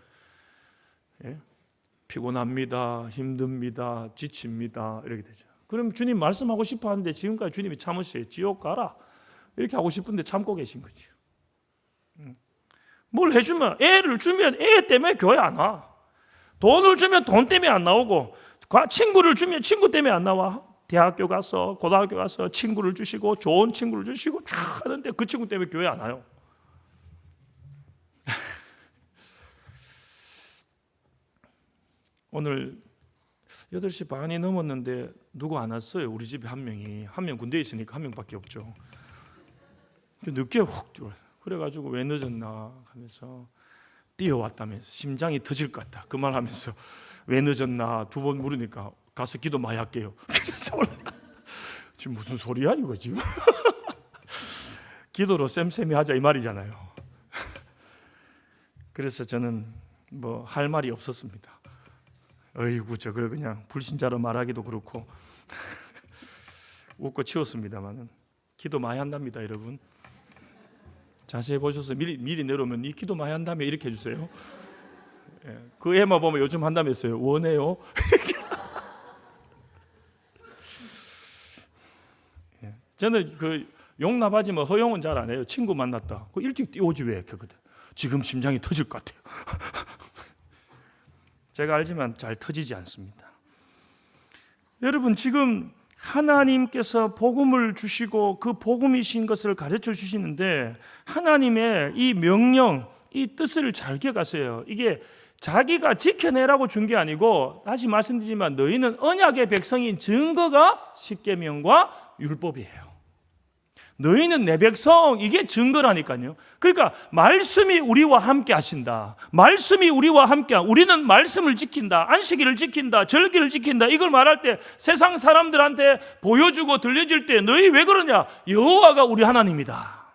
피곤합니다. 힘듭니다. 지칩니다. 이렇게 되죠. 그럼 주님 말씀하고 싶어 하는데 지금까지 주님이 참으세요. 지옥 가라. 이렇게 하고 싶은데 참고 계신 거죠. 뭘 해주면 애를 주면 애 때문에 교회 안 와. 돈을 주면 돈 때문에 안 나오고 친구를 주면 친구 때문에 안 나와. 대학교 가서 고등학교 가서 친구를 주시고 좋은 친구를 주시고 쫙 하는데 그 친구 때문에 교회 안 와요. 오늘 8시 반이 넘었는데 누구 안 왔어요. 우리 집에 한 명이. 한 명 군대에 있으니까 한 명밖에 없죠. 늦게 훅 들어와요. 그래가지고 왜 늦었나 하면서 뛰어왔다면서 심장이 터질 것 같다. 그 말하면서 왜 늦었나 2번 물으니까 가서 기도 많이 할게요. 그래서 지금 무슨 소리야 이거 지금? 기도로 쌤쌤이 하자 이 말이잖아요. 그래서 저는 뭐 할 말이 없었습니다. 어이구 저걸 그냥 불신자로 말하기도 그렇고 웃고 치웠습니다만은 기도 많이 한답니다, 여러분. 자세히 보셔서 미리 내려오면 이 기도 많이 한다며 이렇게 해주세요. 예, 그 애만 보면 요즘 한다면서요. 원해요. 예, 저는 그 용나바지 뭐 허용은 잘 안 해요. 친구 만났다. 그 일찍 뛰어오지 왜? 그거든. 지금 심장이 터질 것 같아요. 제가 알지만 잘 터지지 않습니다. 여러분 지금 하나님께서 복음을 주시고 그 복음이신 것을 가르쳐 주시는데 하나님의 이 명령, 이 뜻을 잘 기억하세요. 이게 자기가 지켜내라고 준 게 아니고 다시 말씀드리지만 너희는 언약의 백성인 증거가 십계명과 율법이에요. 너희는 내 백성, 이게 증거라니까요. 그러니까 말씀이 우리와 함께 하신다. 말씀이 우리와 함께, 우리는 말씀을 지킨다. 안식일을 지킨다. 절기를 지킨다. 이걸 말할 때 세상 사람들한테 보여주고 들려줄 때 너희 왜 그러냐? 여호와가 우리 하나님이다.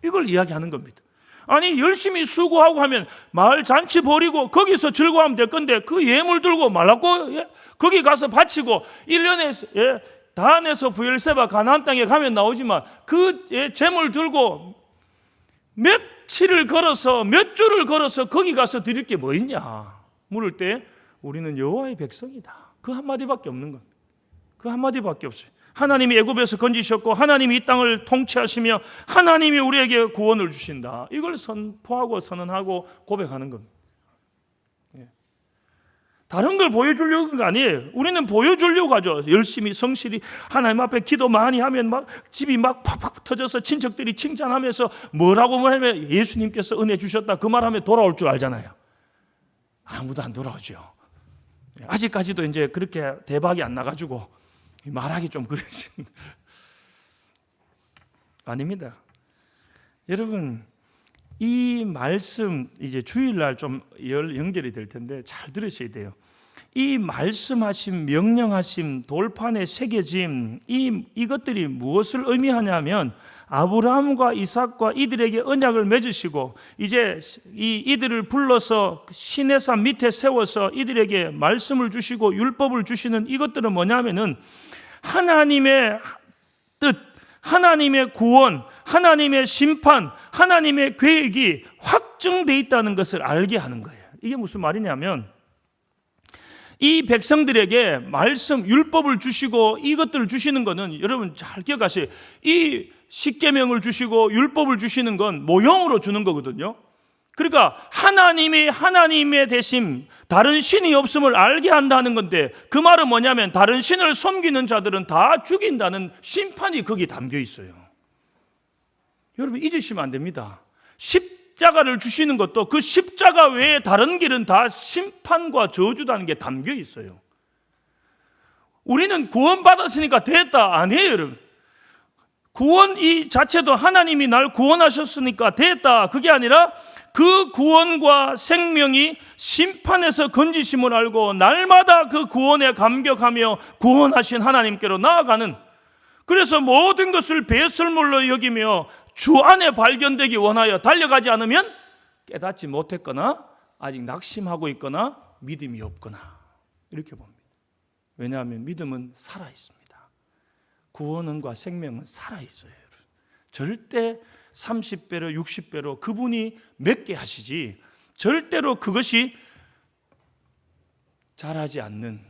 이걸 이야기하는 겁니다. 아니 열심히 수고하고 하면 마을 잔치 벌이고 거기서 즐거워하면 될 건데 그 예물 들고 말랐고 거기 가서 바치고 1년에 다안에서 부엘세바 가나안 땅에 가면 나오지만 그 재물 들고 며칠을 걸어서 몇 주를 걸어서 거기 가서 드릴 게 뭐 있냐 물을 때 우리는 여호와의 백성이다. 그 한마디밖에 없는 겁니다. 그 한마디밖에 없어요. 하나님이 애굽에서 건지셨고 하나님이 이 땅을 통치하시며 하나님이 우리에게 구원을 주신다. 이걸 선포하고 선언하고 고백하는 겁니다. 다른 걸 보여주려고 가 아니에요. 우리는 보여주려고 하죠. 열심히 성실히 하나님 앞에 기도 많이 하면 막 집이 막 팍팍 터져서 친척들이 칭찬하면서 뭐라고 하면 예수님께서 은혜 주셨다 그 말하면 돌아올 줄 알잖아요. 아무도 안 돌아오죠. 아직까지도 이제 그렇게 대박이 안 나가지고 말하기 좀 그러신 아닙니다. 여러분 이 말씀 이제 주일날 좀 연결이 될 텐데 잘 들으셔야 돼요. 이 말씀하심, 명령하심, 돌판에 새겨짐 이것들이 무엇을 의미하냐면 아브라함과 이삭과 이들에게 언약을 맺으시고 이제 이들을 불러서 시내산 밑에 세워서 이들에게 말씀을 주시고 율법을 주시는 이것들은 뭐냐면은 하나님의 뜻, 하나님의 구원, 하나님의 심판, 하나님의 계획이 확정되어 있다는 것을 알게 하는 거예요. 이게 무슨 말이냐면 이 백성들에게 말씀, 율법을 주시고 이것들을 주시는 것은 여러분 잘 기억하세요. 이 십계명을 주시고 율법을 주시는 건 모형으로 주는 거거든요. 그러니까 하나님이 하나님의 대신 다른 신이 없음을 알게 한다는 건데 그 말은 뭐냐면 다른 신을 섬기는 자들은 다 죽인다는 심판이 거기 담겨 있어요. 여러분 잊으시면 안 됩니다. 십자가를 주시는 것도 그 십자가 외에 다른 길은 다 심판과 저주라는 게 담겨 있어요. 우리는 구원받았으니까 됐다 아니에요, 여러분. 구원 이 자체도 하나님이 날 구원하셨으니까 됐다 그게 아니라 그 구원과 생명이 심판에서 건지심을 알고 날마다 그 구원에 감격하며 구원하신 하나님께로 나아가는, 그래서 모든 것을 배설물로 여기며 주 안에 발견되기 원하여 달려가지 않으면 깨닫지 못했거나 아직 낙심하고 있거나 믿음이 없거나 이렇게 봅니다. 왜냐하면 믿음은 살아있습니다. 구원과 생명은 살아있어요. 절대 30배로 60배로 그분이 맺게 하시지 절대로 그것이 자라지 않는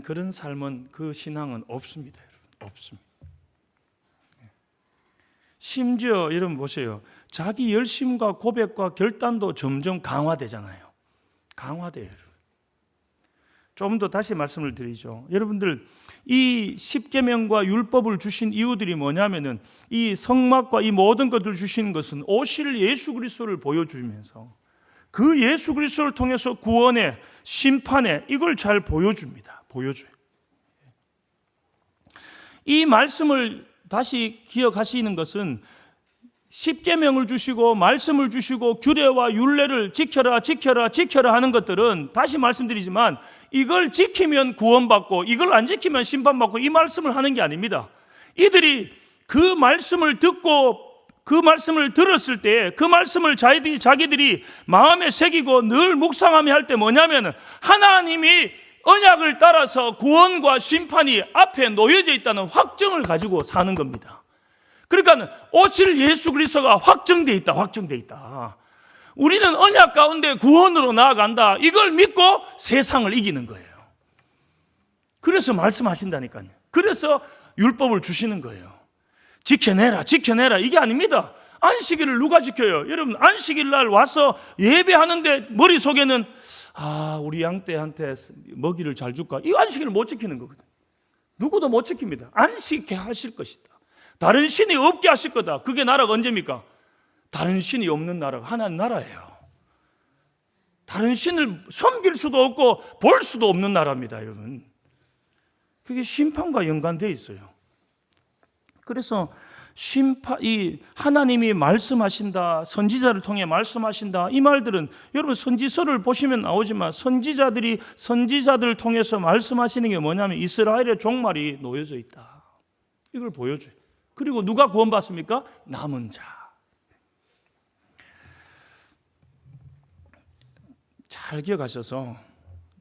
그런 삶은 그 신앙은 없습니다. 여러분. 없습니다. 심지어 여러분 보세요. 자기 열심과 고백과 결단도 점점 강화되잖아요. 강화돼요. 여러분. 좀 더 다시 말씀을 드리죠. 여러분들 이 십계명과 율법을 주신 이유들이 뭐냐면은 이 성막과 이 모든 것들을 주시는 것은 오실 예수 그리스도를 보여주면서 그 예수 그리스도를 통해서 구원의 심판의 이걸 잘 보여줍니다. 보여줘요. 이 말씀을 다시 기억하시는 것은 십계명을 주시고 말씀을 주시고 규례와 율례를 지켜라 지켜라 지켜라 하는 것들은 다시 말씀드리지만 이걸 지키면 구원받고 이걸 안 지키면 심판받고 이 말씀을 하는 게 아닙니다. 이들이 그 말씀을 듣고 그 말씀을 들었을 때 그 말씀을 자기들이 마음에 새기고 늘 묵상하며 할 때 뭐냐면 하나님이 언약을 따라서 구원과 심판이 앞에 놓여져 있다는 확정을 가지고 사는 겁니다. 그러니까 오실 예수 그리스도가 확정되어 있다. 확정되어 있다. 우리는 언약 가운데 구원으로 나아간다. 이걸 믿고 세상을 이기는 거예요. 그래서 말씀하신다니까요. 그래서 율법을 주시는 거예요. 지켜내라 지켜내라 이게 아닙니다. 안식일을 누가 지켜요? 여러분 안식일 날 와서 예배하는데 머릿속에는 우리 양떼한테 먹이를 잘 줄까? 이 안식일을 못 지키는 거거든. 누구도 못 지킵니다. 안식해 하실 것이다. 다른 신이 없게 하실 거다. 그게 나라가 언제입니까? 다른 신이 없는 나라가 하나님 나라예요. 다른 신을 섬길 수도 없고 볼 수도 없는 나라입니다, 여러분. 그게 심판과 연관되어 있어요. 그래서 이 하나님이 말씀하신다, 선지자를 통해 말씀하신다, 이 말들은 여러분 선지서를 보시면 나오지만 선지자들을 통해서 말씀하시는 게 뭐냐면 이스라엘의 종말이 놓여져 있다. 이걸 보여줘요. 그리고 누가 구원받습니까? 남은 자. 잘 기억하셔서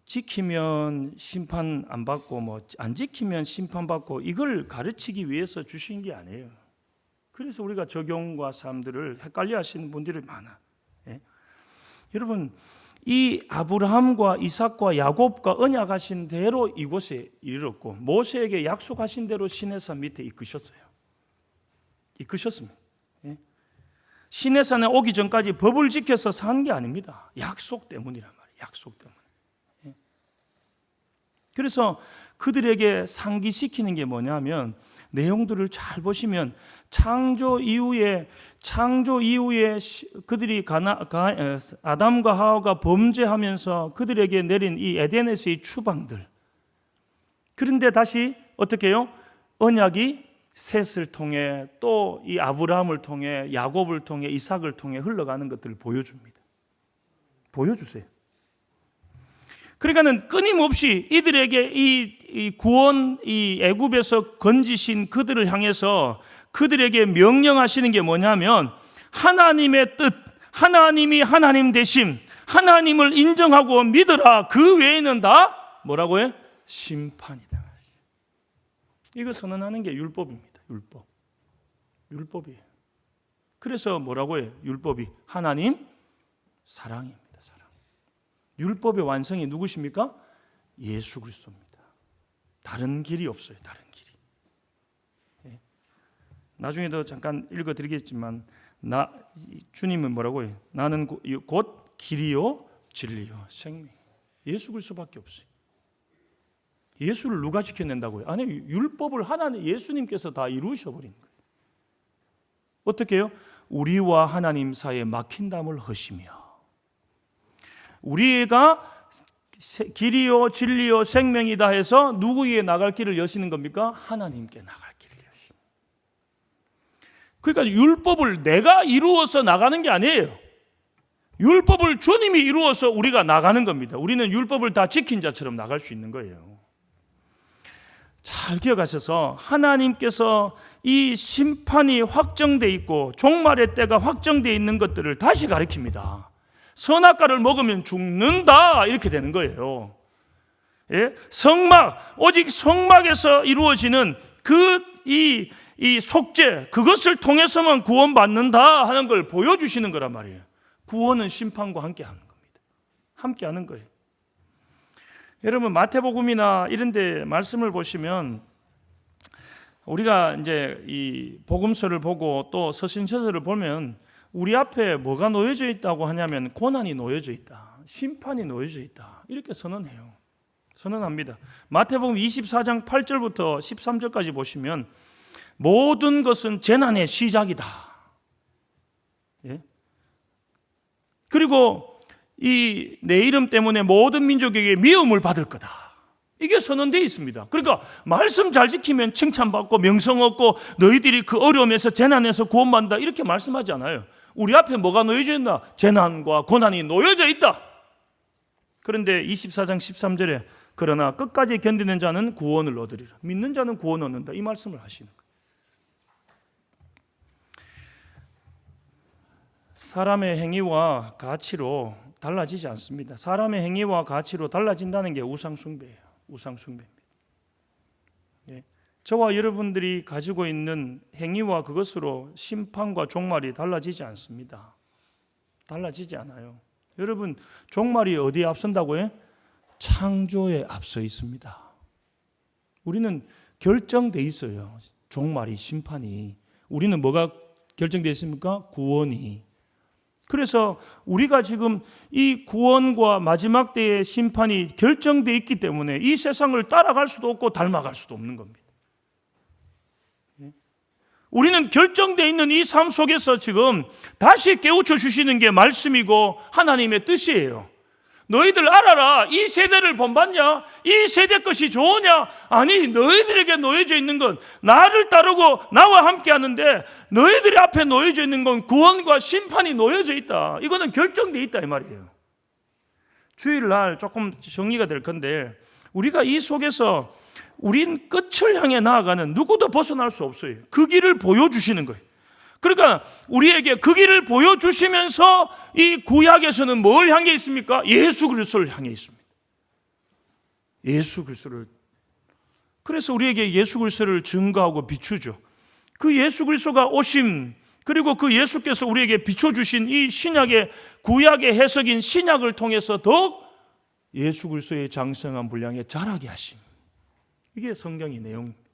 지키면 심판 안 받고 안 지키면 심판 받고 이걸 가르치기 위해서 주신 게 아니에요. 그래서 우리가 적용과 사람들을 헷갈려 하시는 분들이 많아. 예? 여러분 이 아브라함과 이삭과 야곱과 언약하신 대로 이곳에 이르렀고 모세에게 약속하신 대로 시내산 밑에 이끄셨어요. 이끄셨습니다. 예? 시내산에 오기 전까지 법을 지켜서 산 게 아닙니다. 약속 때문이란 말이에요. 약속 때문에. 예? 그래서 그들에게 상기시키는 게 뭐냐면 내용들을 잘 보시면 창조 이후에 그들이 아담과 하와가 범죄하면서 그들에게 내린 이 에덴에서의 추방들. 그런데 다시 어떻게 해요? 언약이 셋을 통해 또 이 아브라함을 통해 야곱을 통해 이삭을 통해 흘러가는 것들을 보여줍니다. 보여주세요. 그러니까는 끊임없이 이들에게 이 구원, 이 애굽에서 건지신 그들을 향해서 그들에게 명령하시는 게 뭐냐면 하나님의 뜻, 하나님이 하나님 되심, 하나님을 인정하고 믿어라. 그 외에는 다 뭐라고 해? 심판이다. 이거 선언하는 게 율법입니다. 율법이에요. 그래서 뭐라고 해요? 율법이 하나님 사랑입니다. 사랑. 율법의 완성이 누구십니까? 예수 그리스도입니다. 다른 길이 없어요. 다른 길이. 예. 나중에도 잠깐 읽어드리겠지만 주님은 뭐라고 해요? 나는 곧 길이요 진리요 생명. 예수 그리스도밖에 없어요. 예수를 누가 지켜낸다고요? 아니, 율법을 하나님 예수님께서 다 이루셔버린 거예요. 어떻게 해요? 우리와 하나님 사이에 막힌 담을 허시며 우리가 길이요 진리요 생명이다 해서 누구에게 나갈 길을 여시는 겁니까? 하나님께 나갈 길을 여시는. 그러니까 율법을 내가 이루어서 나가는 게 아니에요. 율법을 주님이 이루어서 우리가 나가는 겁니다. 우리는 율법을 다 지킨 자처럼 나갈 수 있는 거예요. 잘 기억하셔서 하나님께서 이 심판이 확정되어 있고 종말의 때가 확정되어 있는 것들을 다시 가르칩니다. 선악과를 먹으면 죽는다 이렇게 되는 거예요. 예? 오직 성막에서 이루어지는 이 속죄, 그것을 통해서만 구원받는다 하는 걸 보여주시는 거란 말이에요. 구원은 심판과 함께 하는 겁니다. 함께 하는 거예요. 여러분 마태복음이나 이런 데 말씀을 보시면 우리가 이제 이 복음서를 보고 또 서신서들을 보면 우리 앞에 뭐가 놓여져 있다고 하냐면 고난이 놓여져 있다. 심판이 놓여져 있다. 이렇게 선언해요. 선언합니다. 마태복음 24장 8절부터 13절까지 보시면 모든 것은 재난의 시작이다. 예? 그리고 내 이름 때문에 모든 민족에게 미움을 받을 거다. 이게 선언되어 있습니다. 그러니까 말씀 잘 지키면 칭찬받고 명성 얻고 너희들이 그 어려움에서 재난에서 구원받는다 이렇게 말씀하지 않아요. 우리 앞에 뭐가 놓여져 있나? 재난과 고난이 놓여져 있다. 그런데 24장 13절에 그러나 끝까지 견디는 자는 구원을 얻으리라. 믿는 자는 구원 얻는다. 이 말씀을 하시는 거예요. 사람의 행위와 가치로 달라지지 않습니다. 사람의 행위와 가치로 달라진다는 게 우상숭배예요. 우상숭배입니다. 예. 저와 여러분들이 가지고 있는 행위와 그것으로 심판과 종말이 달라지지 않습니다. 달라지지 않아요. 여러분, 종말이 어디에 앞선다고요? 창조에 앞서 있습니다. 우리는 결정돼 있어요. 종말이, 심판이. 우리는 뭐가 결정돼 있습니까? 구원이. 그래서 우리가 지금 이 구원과 마지막 때의 심판이 결정돼 있기 때문에 이 세상을 따라갈 수도 없고 닮아갈 수도 없는 겁니다. 우리는 결정돼 있는 이 삶 속에서 지금 다시 깨우쳐 주시는 게 말씀이고 하나님의 뜻이에요. 너희들 알아라. 이 세대를 본받냐? 이 세대 것이 좋으냐? 아니, 너희들에게 놓여져 있는 건 나를 따르고 나와 함께 하는데 너희들이 앞에 놓여져 있는 건 구원과 심판이 놓여져 있다. 이거는 결정돼 있다 이 말이에요. 주일날 조금 정리가 될 건데 우리가 이 속에서 우린 끝을 향해 나아가는 누구도 벗어날 수 없어요. 그 길을 보여주시는 거예요. 그러니까 우리에게 그 길을 보여주시면서 이 구약에서는 뭘 향해 있습니까? 예수 그리스도를 향해 있습니다. 예수 그리스도를. 그래서 우리에게 예수 그리스도를 증거하고 비추죠. 그 예수 그리스도가 오심, 그리고 그 예수께서 우리에게 비춰주신 이 신약의 구약의 해석인 신약을 통해서 더욱 예수 그리스도의 장성한 분량에 자라게 하심. 이게 성경의 내용입니다.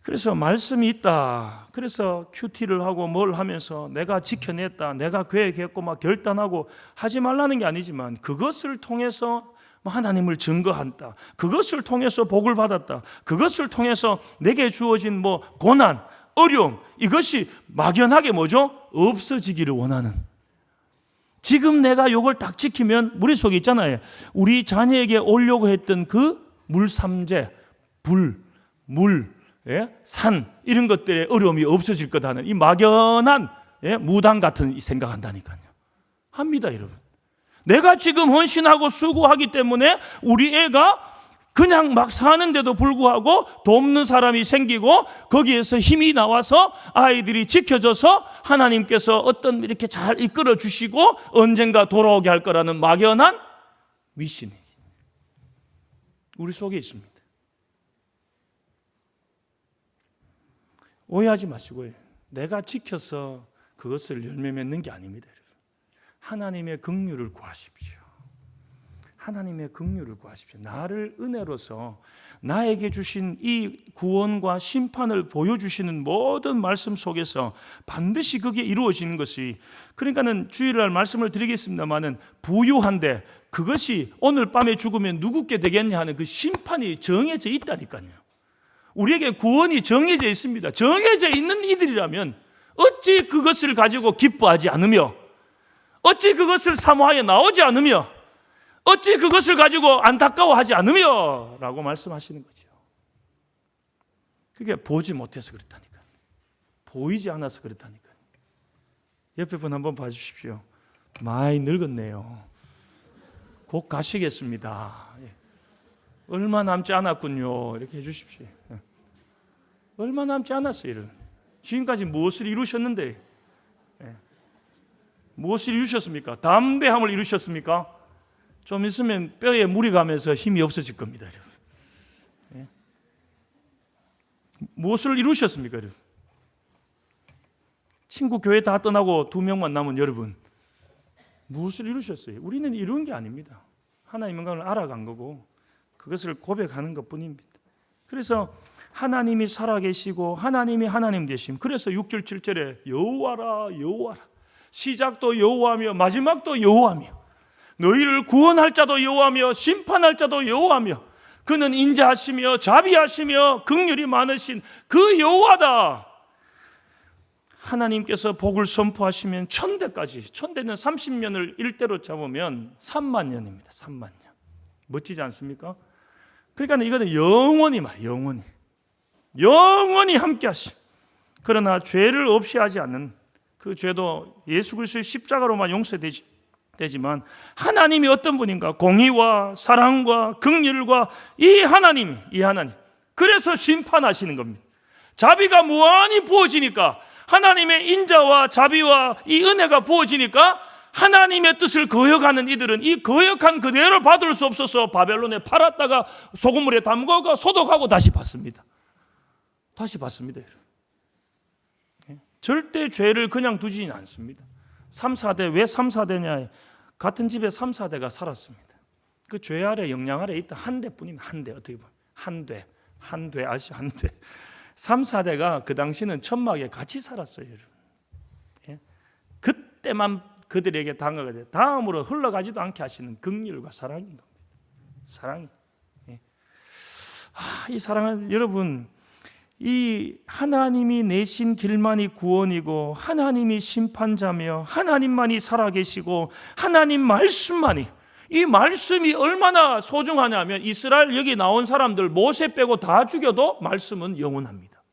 그래서 말씀이 있다. 그래서 큐티를 하고 뭘 하면서 내가 지켜냈다, 내가 계획했고 막 결단하고 하지 말라는 게 아니지만 그것을 통해서 하나님을 증거한다. 그것을 통해서 복을 받았다. 그것을 통해서 내게 주어진 뭐 고난, 어려움 이것이 막연하게 뭐죠? 없어지기를 원하는. 지금 내가 이걸 딱 지키면 머릿속에 있잖아요. 우리 자녀에게 오려고 했던 그 물삼재, 불, 물, 예? 산 이런 것들의 어려움이 없어질 거다는 이 막연한 무당 같은 생각한다니까요. 합니다, 여러분. 내가 지금 헌신하고 수고하기 때문에 우리 애가 그냥 막 사는데도 불구하고 돕는 사람이 생기고 거기에서 힘이 나와서 아이들이 지켜져서 하나님께서 어떤 이렇게 잘 이끌어 주시고 언젠가 돌아오게 할 거라는 막연한 미신이 우리 속에 있습니다. 오해하지 마시고요. 내가 지켜서 그것을 열매 맺는 게 아닙니다. 하나님의 긍휼을 구하십시오. 하나님의 긍휼을 구하십시오. 나를 은혜로서 나에게 주신 이 구원과 심판을 보여주시는 모든 말씀 속에서 반드시 그게 이루어지는 것이, 그러니까는 주일날 말씀을 드리겠습니다마는 부유한데 그것이 오늘 밤에 죽으면 누구께 되겠냐 하는 그 심판이 정해져 있다니까요. 우리에게 구원이 정해져 있습니다. 정해져 있는 이들이라면 어찌 그것을 가지고 기뻐하지 않으며, 어찌 그것을 사모하여 나오지 않으며, 어찌 그것을 가지고 안타까워하지 않으며 라고 말씀하시는 거죠. 그게 보지 못해서 그렇다니까요. 보이지 않아서 그렇다니까요. 옆에 분 한번 봐주십시오. 많이 늙었네요. 곧 가시겠습니다. 얼마 남지 않았군요. 이렇게 해주십시오. 얼마 남지 않았어요. 지금까지 무엇을 이루셨는데, 무엇을 이루셨습니까? 담대함을 이루셨습니까? 좀 있으면 뼈에 물이 가면서 힘이 없어질 겁니다. 여러분. 무엇을 이루셨습니까? 여러분? 친구 교회 다 떠나고 2명만 남은 여러분, 무엇을 이루셨어요? 우리는 이룬 게 아닙니다. 하나님의 영광을 알아간 거고 그것을 고백하는 것뿐입니다. 그래서 하나님이 살아계시고 하나님이 하나님 되심. 그래서 6절 7절에 여호와라 여호와라, 시작도 여호와며 마지막도 여호와며, 너희를 구원할 자도 여호와며 심판할 자도 여호와며, 그는 인자하시며 자비하시며 긍휼이 많으신 그 여호와다. 하나님께서 복을 선포하시면 천대까지, 천대는 30년을 일대로 잡으면 3만 년입니다. 3만 년. 멋지지 않습니까? 그러니까 이거는 영원히 영원히 함께 하심. 그러나 죄를 없이 하지 않는 그 죄도 예수 그리스도의 십자가로만 용서되지만 하나님이 어떤 분인가? 공의와 사랑과 긍휼과 이 하나님 그래서 심판하시는 겁니다. 자비가 무한히 부어지니까, 하나님의 인자와 자비와 이 은혜가 부어지니까 하나님의 뜻을 거역하는 이들은 이 거역한 그대로 받을 수 없어서 바벨론에 팔았다가 소금물에 담그고 소독하고 다시 받습니다. 절대 죄를 그냥 두지는 않습니다. 3, 4대, 왜 3, 4대냐? 같은 집에 3, 4대가 살았습니다. 그 죄 아래, 영향 아래 있다 한 대뿐입니다. 한 대, 어떻게 보면 한 대 아시죠? 한 대. 3, 4대가 그 당시는 천막에 같이 살았어요, 여러분. 예? 그때만 그들에게 당하게 돼요. 다음으로 흘러가지도 않게 하시는 긍휼과 사랑인 겁니다. 사랑이. 예. 이 사랑은 여러분, 이 하나님이 내신 길만이 구원이고 하나님이 심판자며 하나님만이 살아계시고 하나님 말씀만이, 이 말씀이 얼마나 소중하냐면 이스라엘 여기 나온 사람들 모세 빼고 다 죽여도 말씀은 영원합니다.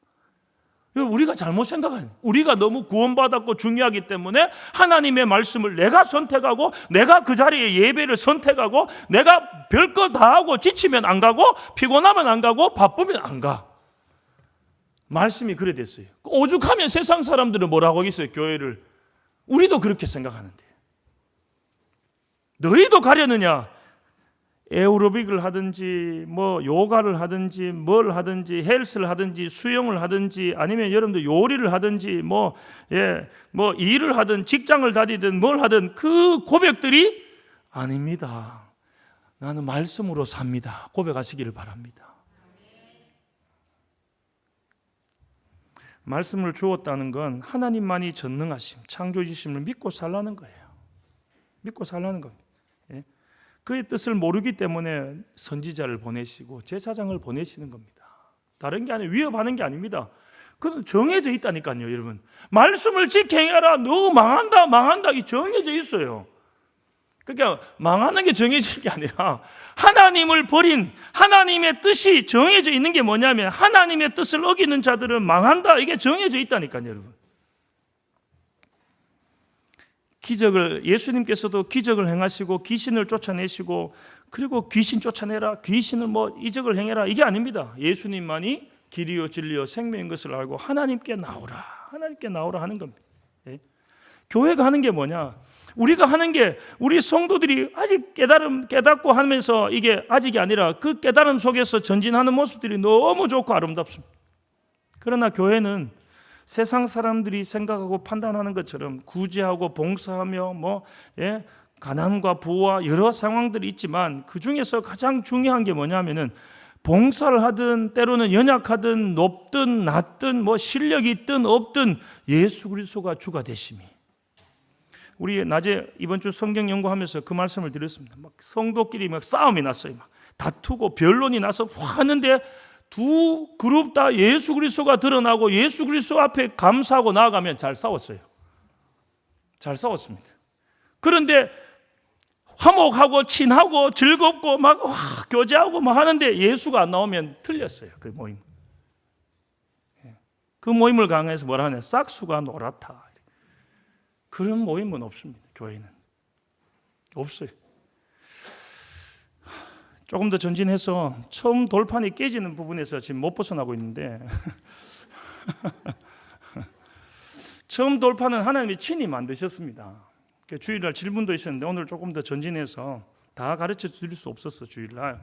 우리가 잘못 생각하는, 우리가 너무 구원받았고 중요하기 때문에 하나님의 말씀을 내가 선택하고 내가 그 자리에 예배를 선택하고 내가 별거 다 하고 지치면 안 가고 피곤하면 안 가고 바쁘면 안 가. 말씀이 그래 됐어요. 오죽하면 세상 사람들은 뭐라고 하겠어요, 교회를. 우리도 그렇게 생각하는데. 너희도 가려느냐? 에어로빅을 하든지 뭐 요가를 하든지 뭘 하든지 헬스를 하든지 수영을 하든지 아니면 여러분들 요리를 하든지 뭐 일을 하든 직장을 다니든 뭘 하든 그 고백들이 아닙니다. 나는 말씀으로 삽니다. 고백하시기를 바랍니다. 말씀을 주었다는 건 하나님만이 전능하심, 창조주심을 믿고 살라는 거예요. 믿고 살라는 겁니다. 예? 그의 뜻을 모르기 때문에 선지자를 보내시고 제사장을 보내시는 겁니다. 다른 게 아니에요. 위협하는 게 아닙니다. 그건 정해져 있다니까요, 여러분. 말씀을 지켜라. 너 망한다. 이 정해져 있어요. 그러니까 망하는 게 정해진 게 아니라 하나님을 버린 하나님의 뜻이 정해져 있는 게 뭐냐면 하나님의 뜻을 어기는 자들은 망한다. 이게 정해져 있다니까요, 여러분. 예수님께서도 기적을 행하시고 귀신을 쫓아내시고 그리고 귀신 쫓아내라, 귀신을 뭐 이적을 행해라, 이게 아닙니다. 예수님만이 길이요 진리요 생명인 것을 알고 하나님께 나오라 하는 겁니다. 예? 교회가 하는 게 뭐냐? 우리가 하는 게 우리 성도들이 아직 깨닫고 하면서 이게 아직이 아니라 그 깨달음 속에서 전진하는 모습들이 너무 좋고 아름답습니다. 그러나 교회는 세상 사람들이 생각하고 판단하는 것처럼 구제하고 봉사하며 가난과 부와 여러 상황들이 있지만 그 중에서 가장 중요한 게 뭐냐면은 봉사를 하든 때로는 연약하든 높든 낮든 실력이 있든 없든 예수 그리스도가 주가 되심이. 우리 낮에 이번 주 성경 연구하면서 그 말씀을 드렸습니다. 막 성도끼리 싸움이 났어요. 막 다투고 변론이 나서 하는데 두 그룹 다 예수 그리스도가 드러나고 예수 그리스도 앞에 감사하고 나아가면 잘 싸웠어요. 잘 싸웠습니다. 그런데 화목하고 친하고 즐겁고 교제하고 하는데 예수가 안 나오면 틀렸어요. 그 모임. 그 모임을 강해서 뭐라 하냐? 싹수가 노랗다. 그런 모임은 없습니다. 교회는 없어요. 조금 더 전진해서 처음 돌판이 깨지는 부분에서 지금 못 벗어나고 있는데 처음 돌판은 하나님이 친히 만드셨습니다. 주일날 질문도 있었는데 오늘 조금 더 전진해서 다 가르쳐 드릴 수 없었어. 주일날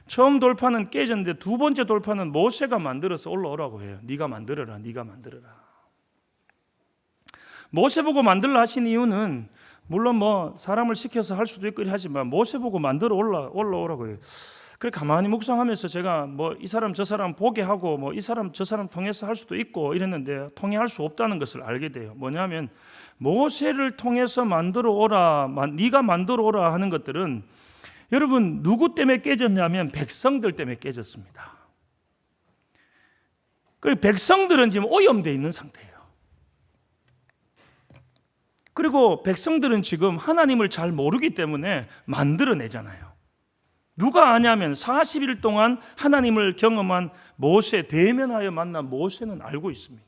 처음 돌판은 깨졌는데 두 번째 돌판은 모세가 만들어서 올라오라고 해요. 네가 만들어라. 모세 보고 만들라 하신 이유는 물론 사람을 시켜서 할 수도 있고 하지만 모세 보고 만들어 올라오라고 해요. 그래 가만히 묵상하면서 제가 이 사람 저 사람 보게 하고 이 사람 저 사람 통해서 할 수도 있고 이랬는데 통해할 수 없다는 것을 알게 돼요. 뭐냐면 모세를 통해서 만들어 오라, 네가 만들어 오라 하는 것들은 여러분 누구 때문에 깨졌냐면 백성들 때문에 깨졌습니다. 그리고 백성들은 지금 오염되어 있는 상태예요. 그리고 백성들은 지금 하나님을 잘 모르기 때문에 만들어내잖아요. 누가 아냐면 40일 동안 하나님을 경험한 모세, 대면하여 만난 모세는 알고 있습니다.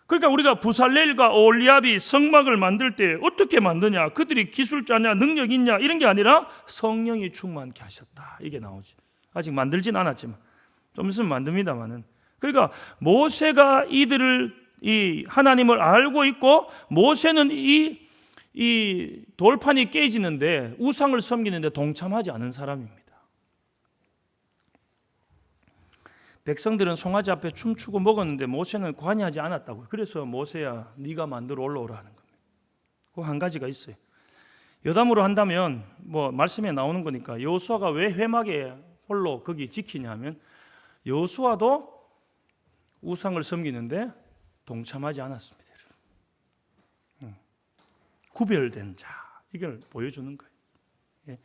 그러니까 우리가 부살렐과 올리압이 성막을 만들 때 어떻게 만드냐, 그들이 기술자냐, 능력 있냐, 이런 게 아니라 성령이 충만케 하셨다, 이게 나오지. 아직 만들진 않았지만 좀 있으면 만듭니다만은. 그러니까 모세가 이 하나님을 알고 있고, 모세는 이 돌판이 깨지는데, 우상을 섬기는데 동참하지 않은 사람입니다. 백성들은 송아지 앞에 춤추고 먹었는데 모세는 관여하지 않았다고요. 그래서 모세야, 네가 만들어 올라오라는 겁니다. 그 한 가지가 있어요. 여담으로 한다면 말씀에 나오는 거니까, 여호수아가 왜 회막에 홀로 거기 지키냐면, 여호수아도 우상을 섬기는데 동참하지 않았습니다. 구별된 자, 이걸 보여주는 거예요. 예.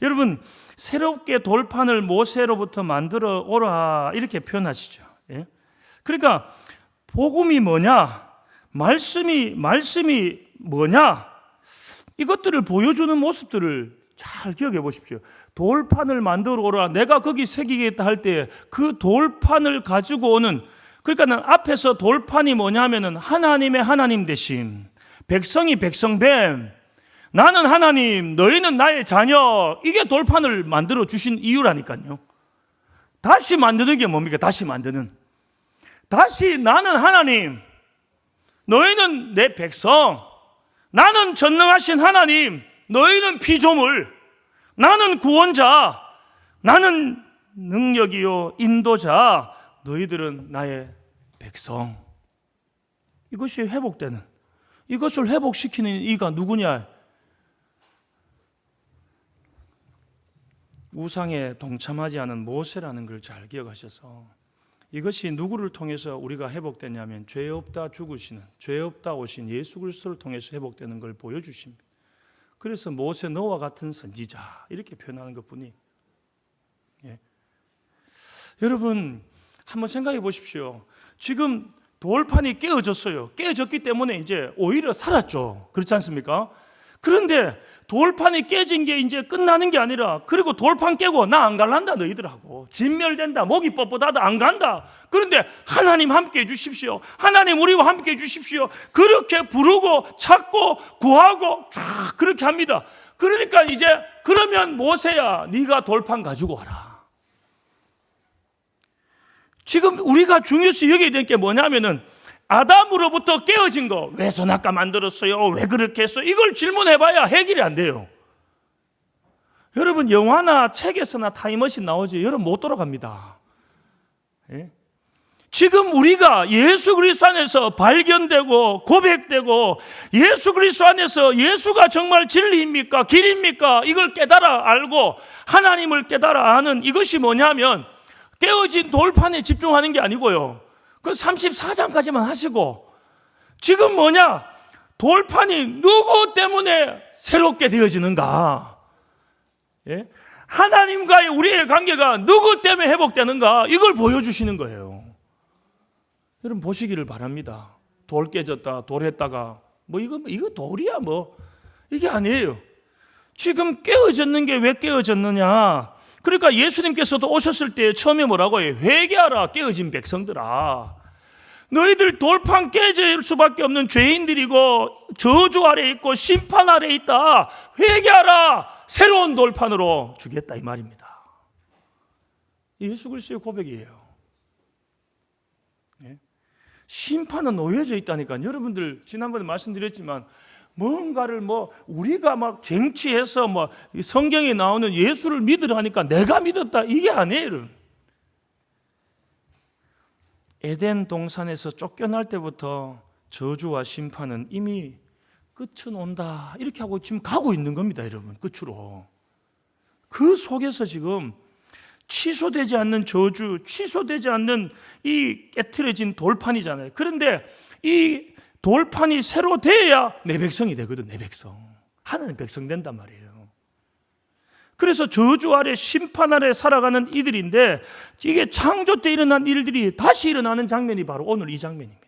여러분, 새롭게 돌판을 모세로부터 만들어 오라, 이렇게 표현하시죠. 예. 그러니까 복음이 뭐냐, 말씀이 뭐냐, 이것들을 보여주는 모습들을 잘 기억해 보십시오. 돌판을 만들어 오라, 내가 거기 새기겠다 할 때 그 돌판을 가지고 오는, 그러니까 앞에서 돌판이 뭐냐면은 하나님의 하나님 되심, 백성이 백성됨, 나는 하나님, 너희는 나의 자녀, 이게 돌판을 만들어 주신 이유라니까요. 다시 만드는 게 뭡니까? 다시 나는 하나님, 너희는 내 백성, 나는 전능하신 하나님, 너희는 피조물, 나는 구원자, 나는 능력이요 인도자, 너희들은 나의 백성. 이것이 회복되는, 이것을 회복시키는 이가 누구냐? 우상에 동참하지 않은 모세라는 걸 잘 기억하셔서, 이것이 누구를 통해서 우리가 회복되냐면 죄 없다 죽으시는, 죄 없다 오신 예수 그리스도를 통해서 회복되는 걸 보여주십니다. 그래서 모세 너와 같은 선지자, 이렇게 표현하는 것뿐이. 예. 여러분 한번 생각해 보십시오. 지금 돌판이 깨어졌어요. 깨어졌기 때문에 이제 오히려 살았죠. 그렇지 않습니까? 그런데 돌판이 깨진 게 이제 끝나는 게 아니라, 그리고 돌판 깨고 나 안 갈란다 너희들하고, 진멸된다, 목이 뻣뻣하다, 안 간다. 그런데 하나님 함께 해 주십시오, 하나님 우리와 함께 해 주십시오, 그렇게 부르고 찾고 구하고 쫙 그렇게 합니다. 그러니까 이제, 그러면 모세야 네가 돌판 가지고 와라. 지금 우리가 중요시 여겨야 될 게 뭐냐면은, 아담으로부터 깨어진 거, 왜 선악과 만들었어요? 왜 그렇게 했어요? 이걸 질문해봐야 해결이 안 돼요. 여러분 영화나 책에서나 타임머신 나오지, 여러분 못 돌아갑니다. 예? 지금 우리가 예수 그리스도 안에서 발견되고 고백되고, 예수 그리스도 안에서 예수가 정말 진리입니까? 길입니까? 이걸 깨달아 알고 하나님을 깨달아 아는, 이것이 뭐냐면 깨어진 돌판에 집중하는 게 아니고요, 그 34장까지만 하시고, 지금 뭐냐, 돌판이 누구 때문에 새롭게 되어지는가, 예? 하나님과의 우리의 관계가 누구 때문에 회복되는가, 이걸 보여주시는 거예요. 여러분 보시기를 바랍니다. 돌 깨졌다, 돌 했다가 이거 돌이야 이게 아니에요. 지금 깨어졌는 게 왜 깨어졌느냐, 그러니까 예수님께서도 오셨을 때 처음에 뭐라고 해요? 회개하라 깨어진 백성들아, 너희들 돌판 깨질 수밖에 없는 죄인들이고 저주 아래 있고 심판 아래 있다, 회개하라, 새로운 돌판으로 주겠다, 이 말입니다. 예수 그리스도의 고백이에요. 예? 심판은 놓여져 있다니까. 여러분들 지난번에 말씀드렸지만, 뭔가를 우리가 막 쟁취해서 성경에 나오는 예수를 믿으라 하니까 내가 믿었다, 이게 아니에요. 에덴 동산에서 쫓겨날 때부터 저주와 심판은 이미 끝은 온다, 이렇게 하고 지금 가고 있는 겁니다, 여러분. 끝으로. 그 속에서 지금 취소되지 않는 저주, 취소되지 않는 이 깨트려진 돌판이잖아요. 그런데 이 돌판이 새로 돼야 내 백성이 되거든. 내 백성, 하나님 백성 된단 말이에요. 그래서 저주 아래 심판 아래 살아가는 이들인데, 이게 창조 때 일어난 일들이 다시 일어나는 장면이 바로 오늘 이 장면입니다.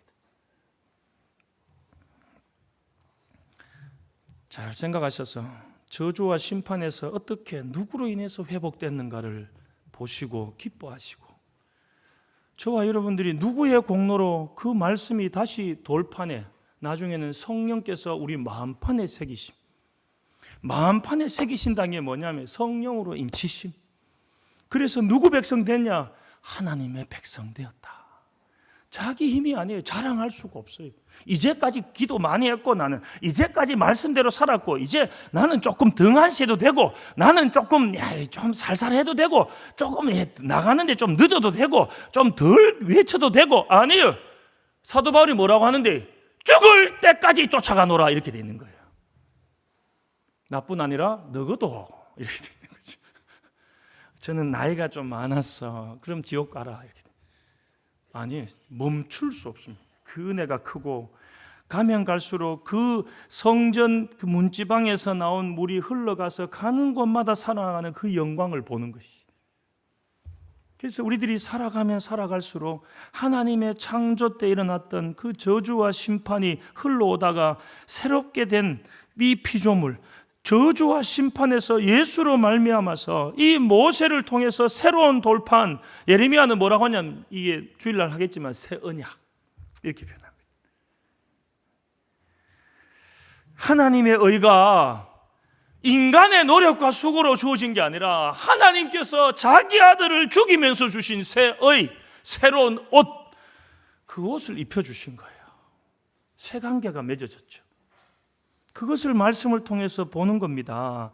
잘 생각하셔서 저주와 심판에서 어떻게 누구로 인해서 회복됐는가를 보시고 기뻐하시고, 저와 여러분들이 누구의 공로로 그 말씀이 다시 돌판에, 나중에는 성령께서 우리 마음판에 새기심, 마음판에 새기신다는 게 뭐냐면 성령으로 임치심. 그래서 누구 백성 됐냐? 하나님의 백성 되었다. 자기 힘이 아니에요. 자랑할 수가 없어요. 이제까지 기도 많이 했고, 나는 이제까지 말씀대로 살았고, 이제 나는 조금 등한시해도 되고, 나는 조금 좀 살살해도 되고, 조금 나가는데 좀 늦어도 되고, 좀 덜 외쳐도 되고. 아니에요. 사도 바울이 뭐라고 하는데, 죽을 때까지 쫓아가 놀아, 이렇게 돼 있는 거예요. 나뿐 아니라 너희도 이렇게 돼 있는 거죠. 저는 나이가 좀 많았어, 그럼 지옥 가라, 이렇게. 아니, 멈출 수 없습니다. 그 은혜가 크고, 가면 갈수록 그 성전 그 문지방에서 나온 물이 흘러가서 가는 곳마다 살아가는 그 영광을 보는 것이. 그래서 우리들이 살아가면 살아갈수록 하나님의 창조 때 일어났던 그 저주와 심판이 흘러오다가 새롭게 된 이 피조물, 저주와 심판에서 예수로 말미암아서 이 모세를 통해서 새로운 돌판, 예레미야는 뭐라고 하냐면, 이게 주일날 하겠지만 새 언약, 이렇게 표현합니다. 하나님의 의가 인간의 노력과 수고로 주어진 게 아니라 하나님께서 자기 아들을 죽이면서 주신 새 의, 새로운 옷, 그 옷을 입혀주신 거예요. 새 관계가 맺어졌죠. 그것을 말씀을 통해서 보는 겁니다.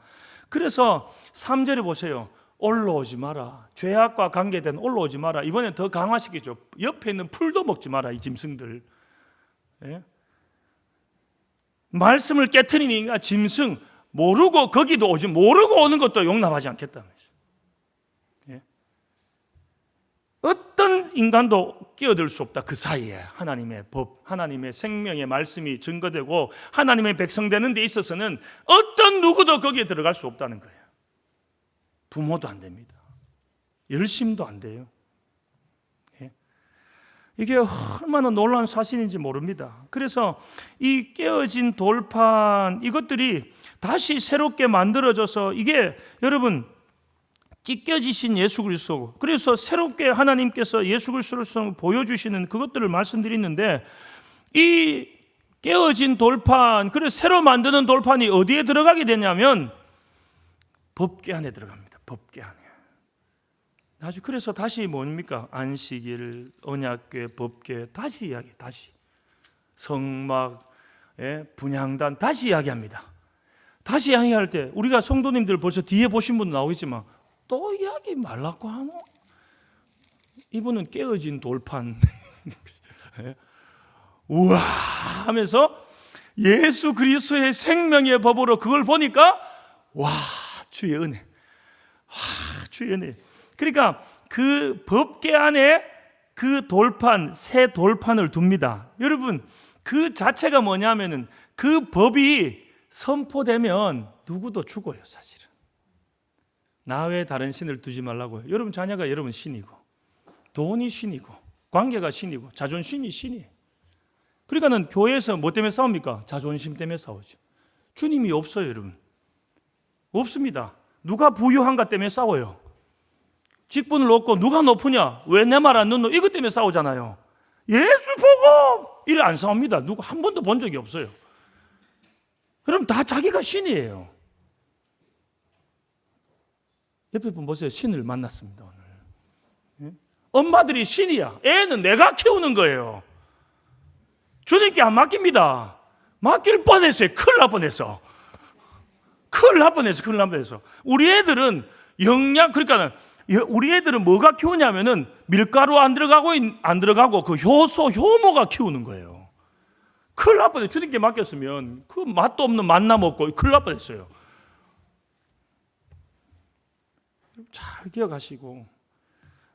그래서 3절에 보세요. 올라오지 마라. 죄악과 관계된 올라오지 마라. 이번엔 더 강화시키죠. 옆에 있는 풀도 먹지 마라, 이 짐승들. 예? 말씀을 깨트리니까 짐승, 모르고 거기도 오지, 모르고 오는 것도 용납하지 않겠다면서. 예? 어떤 인간도 끼어들 수 없다. 그 사이에 하나님의 법, 하나님의 생명의 말씀이 증거되고 하나님의 백성 되는 데 있어서는 어떤 누구도 거기에 들어갈 수 없다는 거예요. 부모도 안 됩니다. 열심도 안 돼요. 예? 이게 얼마나 놀라운 사실인지 모릅니다. 그래서 이 깨어진 돌판, 이것들이 다시 새롭게 만들어져서, 이게 여러분 찢겨지신 예수 그리스도, 그래서 새롭게 하나님께서 예수 그리스도를 보여주시는 그것들을 말씀드리는데, 이 깨어진 돌판, 그래서 새로 만드는 돌판이 어디에 들어가게 되냐면 법궤 안에 들어갑니다. 법궤 안에. 그래서 다시 뭡니까? 안식일, 언약궤, 법궤, 다시 이야기, 다시 성막, 분향단, 다시 이야기합니다. 다시 이야기할 때 우리가 성도님들 벌써 뒤에 보신 분 나오겠지만, 또 이야기 말라고 하노? 이분은 깨어진 돌판. 우와 하면서 예수 그리스도의 생명의 법으로 그걸 보니까, 와, 주의 은혜, 와, 주의 은혜. 그러니까 그 법궤 안에 그 돌판, 새 돌판을 둡니다. 여러분, 그 자체가 뭐냐면은 그 법이 선포되면 누구도 죽어요, 사실은. 나 외에 다른 신을 두지 말라고요. 여러분 자녀가 여러분 신이고, 돈이 신이고, 관계가 신이고, 자존심이 신이에요. 그러니까는 교회에서 뭐 때문에 싸웁니까? 자존심 때문에 싸우죠. 주님이 없어요, 여러분. 없습니다. 누가 부유한가 때문에 싸워요. 직분을 얻고 누가 높으냐? 왜 내 말 안 듣노? 이것 때문에 싸우잖아요. 예수 보고 이래 안 싸웁니다. 누구 한 번도 본 적이 없어요. 그럼 다 자기가 신이에요. 옆에 분 보세요. 신을 만났습니다, 오늘. 엄마들이 신이야. 애는 내가 키우는 거예요. 주님께 안 맡깁니다. 맡길 뻔했어요. 큰일 날 뻔했어. 큰일 날 뻔했어. 우리 애들은 그러니까 우리 애들은 뭐가 키우냐면은 밀가루 안 들어가고 그 효모가 키우는 거예요. 큰일 날 뻔했어요. 주님께 맡겼으면 그 맛도 없는 만나 먹고 큰일 날 뻔했어요. 잘 기억하시고,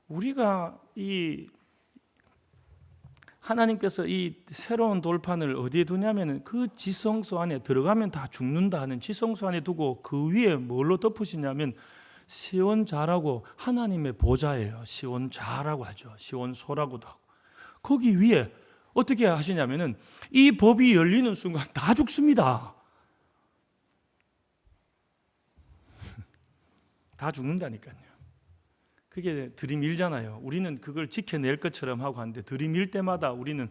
우리가 이 하나님께서 이 새로운 돌판을 어디에 두냐면 그 지성소 안에 들어가면 다 죽는다 하는 지성소 안에 두고, 그 위에 뭘로 덮으시냐면 시온자라고, 하나님의 보좌예요. 시온자라고 하죠. 시온소라고도 하고. 거기 위에 어떻게 하시냐면은 이 법이 열리는 순간 다 죽습니다. 다 죽는다니까요. 그게 들이밀잖아요. 우리는 그걸 지켜낼 것처럼 하고 하는데 들이밀 때마다 우리는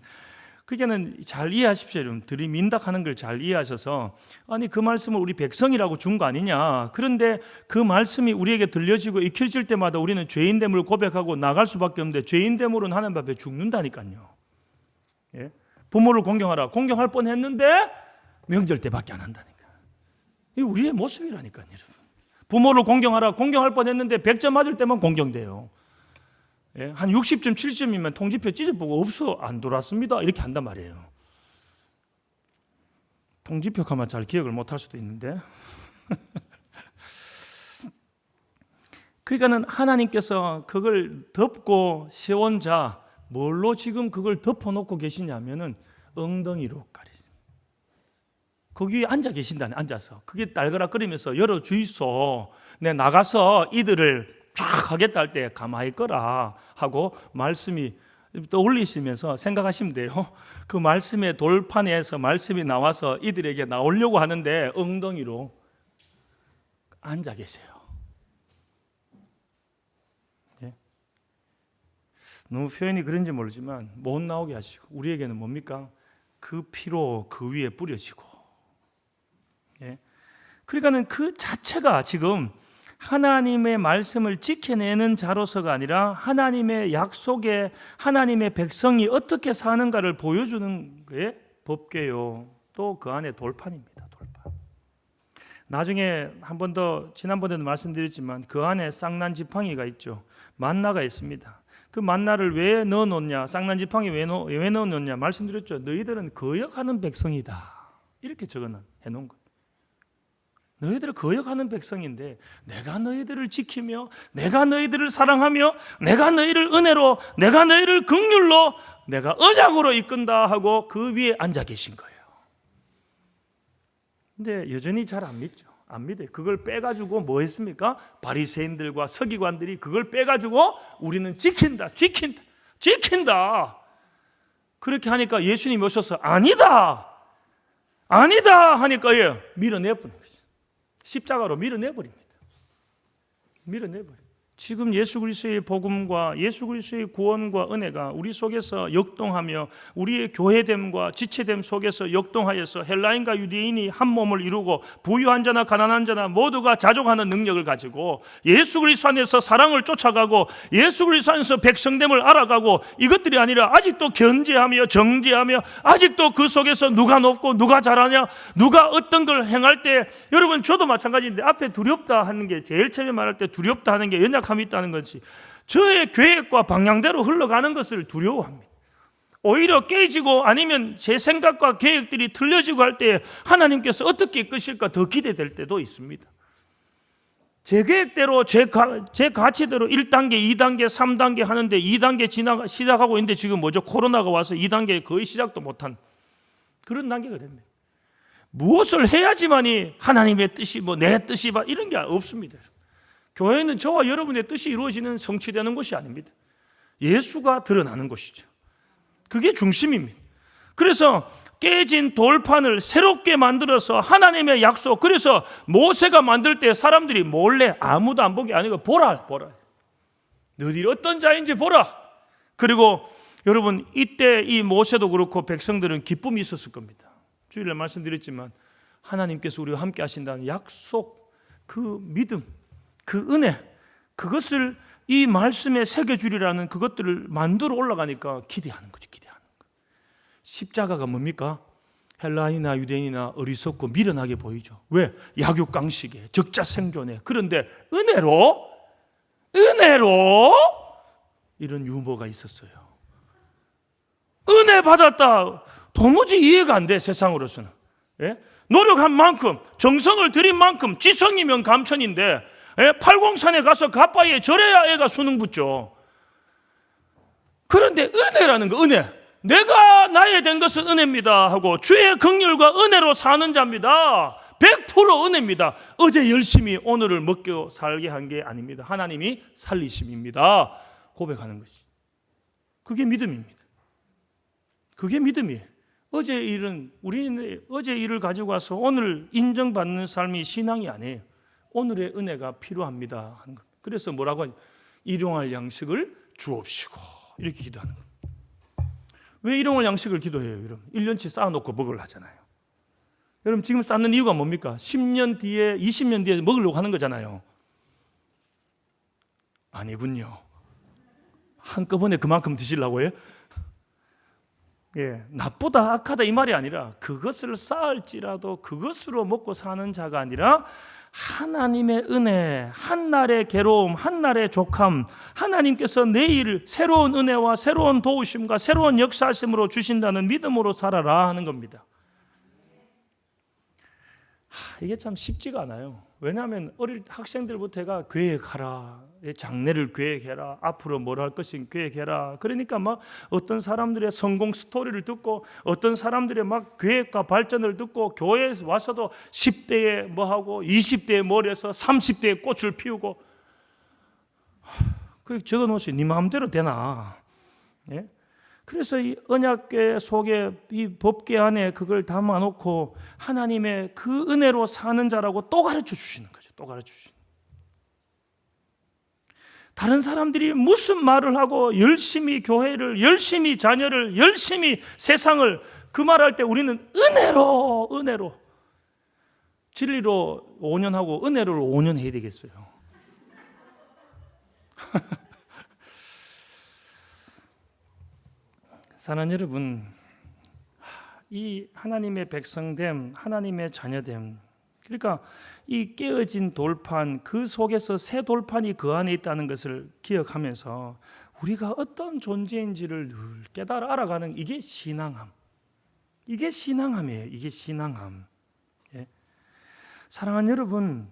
그게는 잘 이해하십시오. 여러분. 들이민다 하는 걸 잘 이해하셔서 아니 그 말씀을 우리 백성이라고 준 거 아니냐. 그런데 그 말씀이 우리에게 들려지고 익혀질 때마다 우리는 죄인됨을 고백하고 나갈 수밖에 없는데 죄인됨으로는 하나님 앞에 죽는다니까요. 예? 부모를 공경하라. 공경할 뻔했는데 명절 때밖에 안 한다니까. 이게 우리의 모습이라니까요. 여러분. 부모를 공경하라. 공경할 뻔했는데 100점 맞을 때만 공경돼요. 예, 한 60점, 70점이면 통지표 찢어보고 없어 안 돌았습니다. 이렇게 한단 말이에요. 통지표 가만 잘 기억을 못할 수도 있는데. 그러니까는 하나님께서 그걸 덮고 세운 자 뭘로 지금 그걸 덮어놓고 계시냐면은 엉덩이로 가리. 거기에 앉아 계신다네. 앉아서 그게 딸그락거리면서 열어 주이소. 내 나가서 이들을 쫙 하겠다 할 때 가만히 있거라 하고 말씀이 떠올리시면서 생각하시면 돼요. 그 말씀의 돌판에서 말씀이 나와서 이들에게 나오려고 하는데 엉덩이로 앉아 계세요. 예? 너무 표현이 그런지 모르지만 못 나오게 하시고 우리에게는 뭡니까? 그 피로 그 위에 뿌려지고 예? 그러니까는 그 자체가 지금 하나님의 말씀을 지켜내는 자로서가 아니라 하나님의 약속에 하나님의 백성이 어떻게 사는가를 보여주는 게 법궤요. 또 그 안에 돌판입니다. 돌판. 나중에 한 번 더 지난번에도 말씀드렸지만 그 안에 쌍난 지팡이가 있죠. 만나가 있습니다. 그 만나를 왜 넣어놓냐? 쌍난 지팡이 왜 넣어놓냐? 말씀드렸죠. 너희들은 거역하는 백성이다. 이렇게 적어놓은 거. 너희들은 거역하는 백성인데 내가 너희들을 지키며 내가 너희들을 사랑하며 내가 너희를 은혜로 내가 너희를 긍휼로 내가 언약으로 이끈다 하고 그 위에 앉아 계신 거예요. 근데 여전히 잘 안 믿죠. 안 믿어요. 그걸 빼가지고 뭐 했습니까? 바리새인들과 서기관들이 그걸 빼가지고 우리는 지킨다. 그렇게 하니까 예수님이 오셔서 아니다 하니까 밀어내버린 거죠. 십자가로 밀어내버립니다. 지금 예수 그리스도의 복음과 예수 그리스도의 구원과 은혜가 우리 속에서 역동하며 우리의 교회됨과 지체됨 속에서 역동하여서 헬라인과 유대인이 한 몸을 이루고 부유한 자나 가난한 자나 모두가 자족하는 능력을 가지고 예수 그리스도 안에서 사랑을 쫓아가고 예수 그리스도 안에서 백성됨을 알아가고 이것들이 아니라 아직도 견제하며 정죄하며 아직도 그 속에서 누가 높고 누가 잘하냐 누가 어떤 걸 행할 때 여러분 저도 마찬가지인데 앞에 두렵다 하는 게 제일 처음에 말할 때 두렵다 하는 게 연약함이 있다는 것이 저의 계획과 방향대로 흘러가는 것을 두려워합니다. 오히려 깨지고 아니면 제 생각과 계획들이 틀려지고 할 때 하나님께서 어떻게 이끄실까 더 기대될 때도 있습니다. 제 계획대로 제 가치대로 1단계, 2단계, 3단계 하는데 2단계 시작하고 있는데 지금 뭐죠? 코로나가 와서 2단계 거의 시작도 못한 그런 단계가 됩니다. 무엇을 해야지만이 하나님의 뜻이 내 뜻이 이런 게 없습니다. 교회는 저와 여러분의 뜻이 이루어지는 성취되는 것이 아닙니다. 예수가 드러나는 것이죠. 그게 중심입니다. 그래서 깨진 돌판을 새롭게 만들어서 하나님의 약속, 그래서 모세가 만들 때 사람들이 몰래 아무도 안 보게 아니고 보라. 너희들이 어떤 자인지 보라. 그리고 여러분 이때 이 모세도 그렇고 백성들은 기쁨이 있었을 겁니다. 주일날 말씀드렸지만 하나님께서 우리와 함께 하신다는 약속, 그 믿음, 그 은혜, 그것을 이 말씀에 새겨주리라는 그것들을 만들어 올라가니까 기대하는 거죠. 십자가가 뭡니까? 헬라인이나 유대인이나 어리석고 미련하게 보이죠. 왜? 약육강식에 적자생존에. 그런데 은혜로 이런 유머가 있었어요. 은혜 받았다. 도무지 이해가 안 돼, 세상으로서는. 예? 노력한 만큼, 정성을 들인 만큼 지성이면 감천인데 803에 가서 갓바위에 절해야 애가 수능 붙죠. 그런데 은혜라는 거, 은혜. 내가 나의 된 것은 은혜입니다 하고 주의 긍휼과 은혜로 사는 자입니다. 100% 은혜입니다. 어제 열심히 오늘을 먹고 살게 한 게 아닙니다. 하나님이 살리심입니다. 고백하는 것이. 그게 믿음입니다. 그게 믿음이에요. 어제 일은 우리는 어제 일을 가지고 와서 오늘 인정받는 삶이 신앙이 아니에요. 오늘의 은혜가 필요합니다 하는 겁니다. 그래서 뭐라고 하냐? 일용할 양식을 주옵시고 이렇게 기도하는 겁니다. 왜 일용할 양식을 기도해요? 여러분 1년치 쌓아놓고 먹으려 하잖아요. 여러분 지금 쌓는 이유가 뭡니까? 10년 뒤에 20년 뒤에 먹으려고 하는 거잖아요. 아니군요. 한꺼번에 그만큼 드시려고 해요? 예, 나쁘다 악하다 이 말이 아니라 그것을 쌓을지라도 그것으로 먹고 사는 자가 아니라 하나님의 은혜, 한날의 괴로움, 한날의 족함, 하나님께서 내일 새로운 은혜와 새로운 도우심과 새로운 역사하심으로 주신다는 믿음으로 살아라 하는 겁니다. 이게 참 쉽지가 않아요. 왜냐하면 어릴 학생들부터 해가 계획하라, 장래를 계획해라, 앞으로 뭘 할 것인 계획해라. 그러니까 막 어떤 사람들의 성공 스토리를 듣고 어떤 사람들의 막 계획과 발전을 듣고 교회에 와서도 10대에 뭐 하고 20대에 뭘 해서 30대에 꽃을 피우고 그 적어놓으세요. 네 마음대로 되나? 예? 그래서 이 언약궤 속에 이 법궤 안에 그걸 담아놓고 하나님의 그 은혜로 사는 자라고 또 가르쳐 주시는 거죠. 또 가르쳐 주시는. 다른 사람들이 무슨 말을 하고 열심히 교회를, 열심히 자녀를, 열심히 세상을 그 말할 때 우리는 은혜로 진리로 5년 하고 은혜로 5년 해야 되겠어요. 사랑하는 여러분, 이 하나님의 백성됨, 하나님의 자녀됨, 그러니까 이 깨어진 돌판, 그 속에서 새 돌판이 그 안에 있다는 것을 기억하면서 우리가 어떤 존재인지를 늘 깨달아 알아가는 이게 신앙함. 이게 신앙함이에요. 이게 신앙함. 예. 사랑하는 여러분,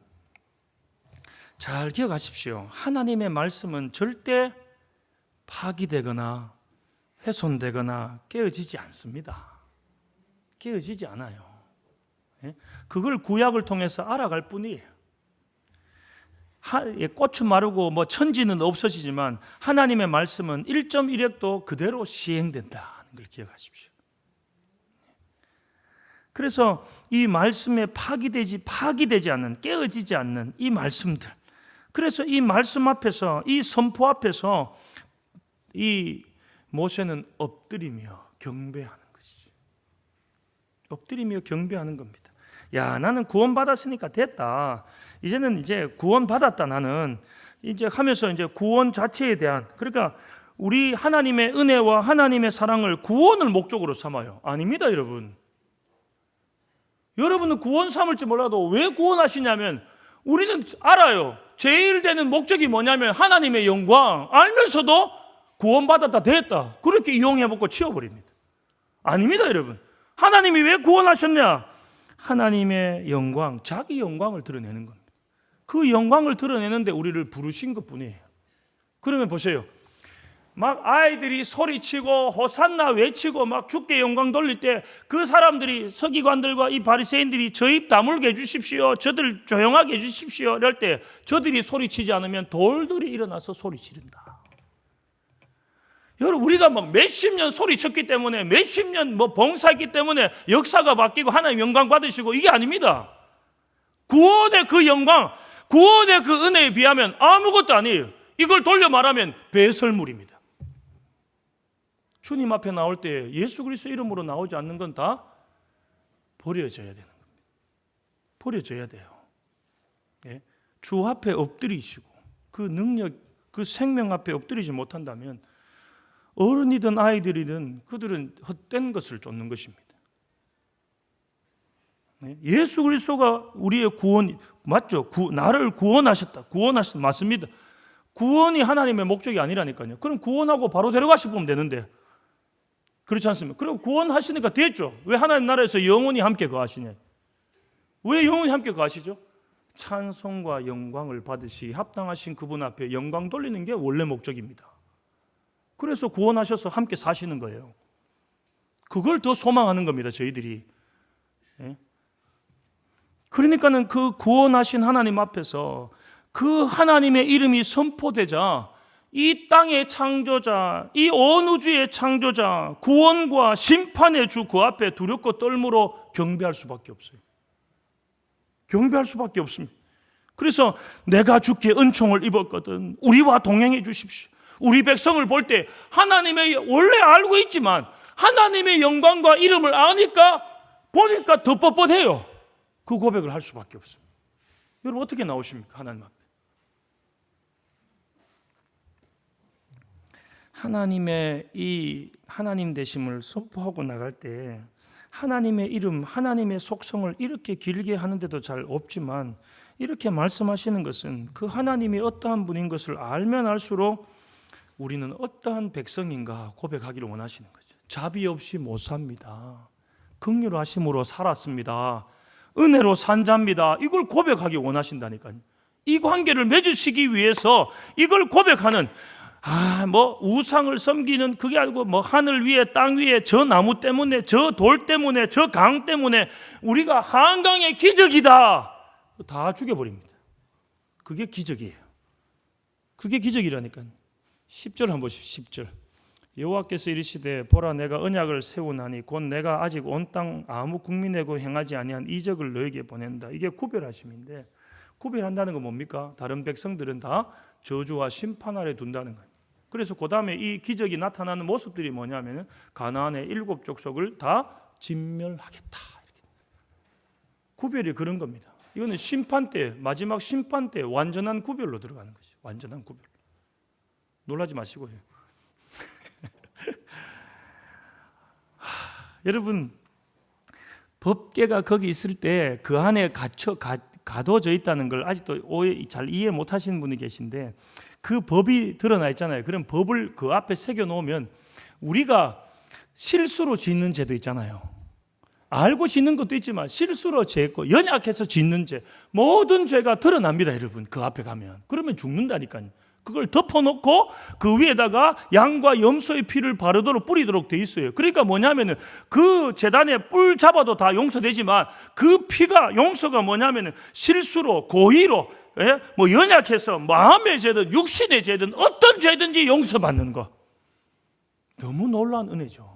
잘 기억하십시오. 하나님의 말씀은 절대 파기되거나 훼손되거나 깨어지지 않습니다. 깨어지지 않아요. 그걸 구약을 통해서 알아갈 뿐이에요. 꽃은 마르고 뭐 천지는 없어지지만 하나님의 말씀은 1.1획도 그대로 시행된다는 걸 기억하십시오. 그래서 이 말씀에 파기되지 않는, 깨어지지 않는 이 말씀들, 그래서 이 말씀 앞에서, 이 선포 앞에서 이 모세는 엎드리며 경배하는 것이죠. 엎드리며 경배하는 겁니다. 야, 나는 구원받았으니까 됐다. 이제는 이제 구원받았다. 나는 이제 하면서 이제 구원 자체에 대한, 그러니까 우리 하나님의 은혜와 하나님의 사랑을 구원을 목적으로 삼아요. 아닙니다, 여러분. 여러분은 구원 삼을지 몰라도 왜 구원하시냐면 우리는 알아요. 제일 되는 목적이 뭐냐면 하나님의 영광, 알면서도 구원받았다 됐다 그렇게 이용해먹고 치워버립니다. 아닙니다, 여러분. 하나님이 왜 구원하셨냐? 하나님의 영광, 자기 영광을 드러내는 겁니다. 그 영광을 드러내는데 우리를 부르신 것뿐이에요. 그러면 보세요. 막 아이들이 소리치고 호산나 외치고 막 주께 영광 돌릴 때 그 사람들이, 서기관들과 이 바리새인들이 저 입 다물게 해주십시오, 저들 조용하게 해주십시오 이럴 때 저들이 소리치지 않으면 돌들이 일어나서 소리치른다. 여러분, 우리가 막 몇십 년 소리쳤기 때문에, 몇십 년 뭐 봉사했기 때문에 역사가 바뀌고 하나님 영광 받으시고, 이게 아닙니다. 구원의 그 영광, 구원의 그 은혜에 비하면 아무것도 아니에요. 이걸 돌려 말하면 배설물입니다. 주님 앞에 나올 때 예수 그리스도 이름으로 나오지 않는 건 다 버려져야 되는 겁니다. 버려져야 돼요. 예? 주 앞에 엎드리시고 그 능력, 그 생명 앞에 엎드리지 못한다면 어른이든 아이들이든 그들은 헛된 것을 쫓는 것입니다. 예수 그리스도가 우리의 구원 맞죠? 나를 구원하셨다. 맞습니다. 구원이 하나님의 목적이 아니라니까요. 그럼 구원하고 바로 데려가시고 보면 되는데 그렇지 않습니까? 그럼 구원하시니까 됐죠. 왜 하나님 나라에서 영원히 함께 거하시냐? 왜 영원히 함께 거하시죠? 찬송과 영광을 받으시 합당하신 그분 앞에 영광 돌리는 게 원래 목적입니다. 그래서 구원하셔서 함께 사시는 거예요. 그걸 더 소망하는 겁니다, 저희들이. 예? 그러니까는 그 구원하신 하나님 앞에서 그 하나님의 이름이 선포되자 이 땅의 창조자, 이 온 우주의 창조자, 구원과 심판의 주 그 앞에 두렵고 떨므로 경배할 수밖에 없어요. 경배할 수밖에 없습니다. 그래서 내가 주께 은총을 입었거든 우리와 동행해 주십시오. 우리 백성을 볼 때 하나님의 원래 알고 있지만 하나님의 영광과 이름을 아니까 보니까 더 뻣뻣해요. 그 고백을 할 수밖에 없습니다. 여러분 어떻게 나오십니까? 하나님 앞에. 하나님의 이 하나님 되심을 선포하고 나갈 때 하나님의 이름, 하나님의 속성을 이렇게 길게 하는데도 잘 없지만 이렇게 말씀하시는 것은 그 하나님이 어떠한 분인 것을 알면 알수록 우리는 어떠한 백성인가 고백하기를 원하시는 거죠. 자비 없이 못 삽니다. 긍휼하심으로 살았습니다. 은혜로 산 자입니다. 이걸 고백하기 원하신다니까요. 이 관계를 맺으시기 위해서 이걸 고백하는 우상을 섬기는 그게 아니고 하늘 위에 땅 위에 저 나무 때문에 저 돌 때문에 저 강 때문에 우리가 한강의 기적이다. 다 죽여버립니다. 그게 기적이에요. 그게 기적이라니까요. 10절 한번 보십시오. 10절. 여호와께서 이르시되 보라 내가 언약을 세우나니 곧 내가 아직 온 땅 아무 국민에고 행하지 아니한 이적을 너에게 보낸다. 이게 구별하심인데 구별한다는 건 뭡니까? 다른 백성들은 다 저주와 심판 아래 둔다는 거예요. 그래서 그 다음에 이 기적이 나타나는 모습들이 뭐냐면 가나안의 7 족속을 다 진멸하겠다. 이렇게. 구별이 그런 겁니다. 이거는 심판 때 마지막 심판 때 완전한 구별로 들어가는 거죠. 완전한 구별. 놀라지 마시고요. 여러분 법궤가 거기 있을 때 그 안에 가둬져 있다는 걸 아직도 잘 이해 못하시는 분이 계신데 그 법이 드러나 있잖아요. 그럼 법을 그 앞에 새겨 놓으면 우리가 실수로 짓는 죄도 있잖아요. 알고 짓는 것도 있지만 실수로 죄했고 연약해서 짓는 죄 모든 죄가 드러납니다. 여러분 그 앞에 가면 그러면 죽는다니까요. 그걸 덮어놓고 그 위에다가 양과 염소의 피를 바르도록 뿌리도록 돼 있어요. 그러니까 뭐냐면은 그 제단에 뿔 잡아도 다 용서되지만 그 피가 용서가 뭐냐면은 실수로 고의로 연약해서 마음의 죄든 육신의 죄든 어떤 죄든지 용서받는 거. 너무 놀라운 은혜죠.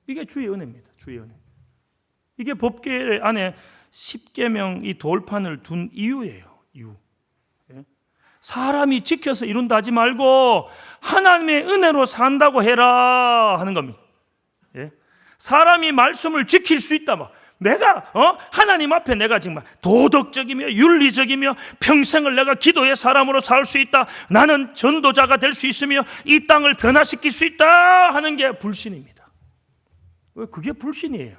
이게 주의 은혜입니다. 주의 은혜. 이게 법궤 안에 10계명 이 돌판을 둔 이유예요. 이유. 사람이 지켜서 이룬다 하지 말고 하나님의 은혜로 산다고 해라 하는 겁니다. 사람이 말씀을 지킬 수 있다. 내가 하나님 앞에 내가 정말 도덕적이며 윤리적이며 평생을 내가 기도의 사람으로 살 수 있다. 나는 전도자가 될 수 있으며 이 땅을 변화시킬 수 있다 하는 게 불신입니다. 그게 불신이에요.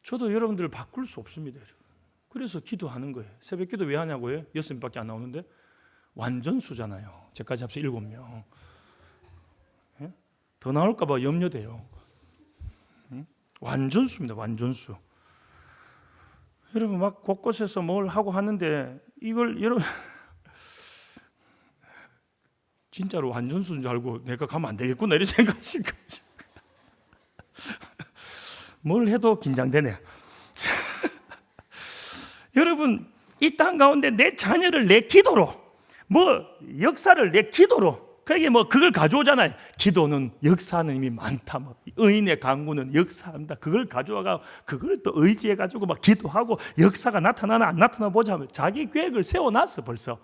저도 여러분들을 바꿀 수 없습니다. 그래서 기도하는 거예요. 새벽 기도 왜 하냐고요? 6명밖에 안 나오는데 완전수잖아요. 제까지 합쳐 7명. 더 나올까 봐 염려돼요. 완전수입니다. 완전수. 여러분 막 곳곳에서 뭘 하고 하는데 이걸 여러분 진짜로 완전수인 줄 알고 내가 가면 안 되겠구나 이런 생각하신 거죠. 뭘 해도 긴장되네. 여러분 이 땅 가운데 내 자녀를 내 기도로 역사를 내 기도로 그게 그걸 가져오잖아요. 기도는 역사는 이미 많다. 의인의 강구는 역사합니다. 그걸 가져와가 그걸 또 의지해 가지고 기도하고 역사가 나타나나 안 나타나 보자 하면 자기 계획을 세워놨어 벌써.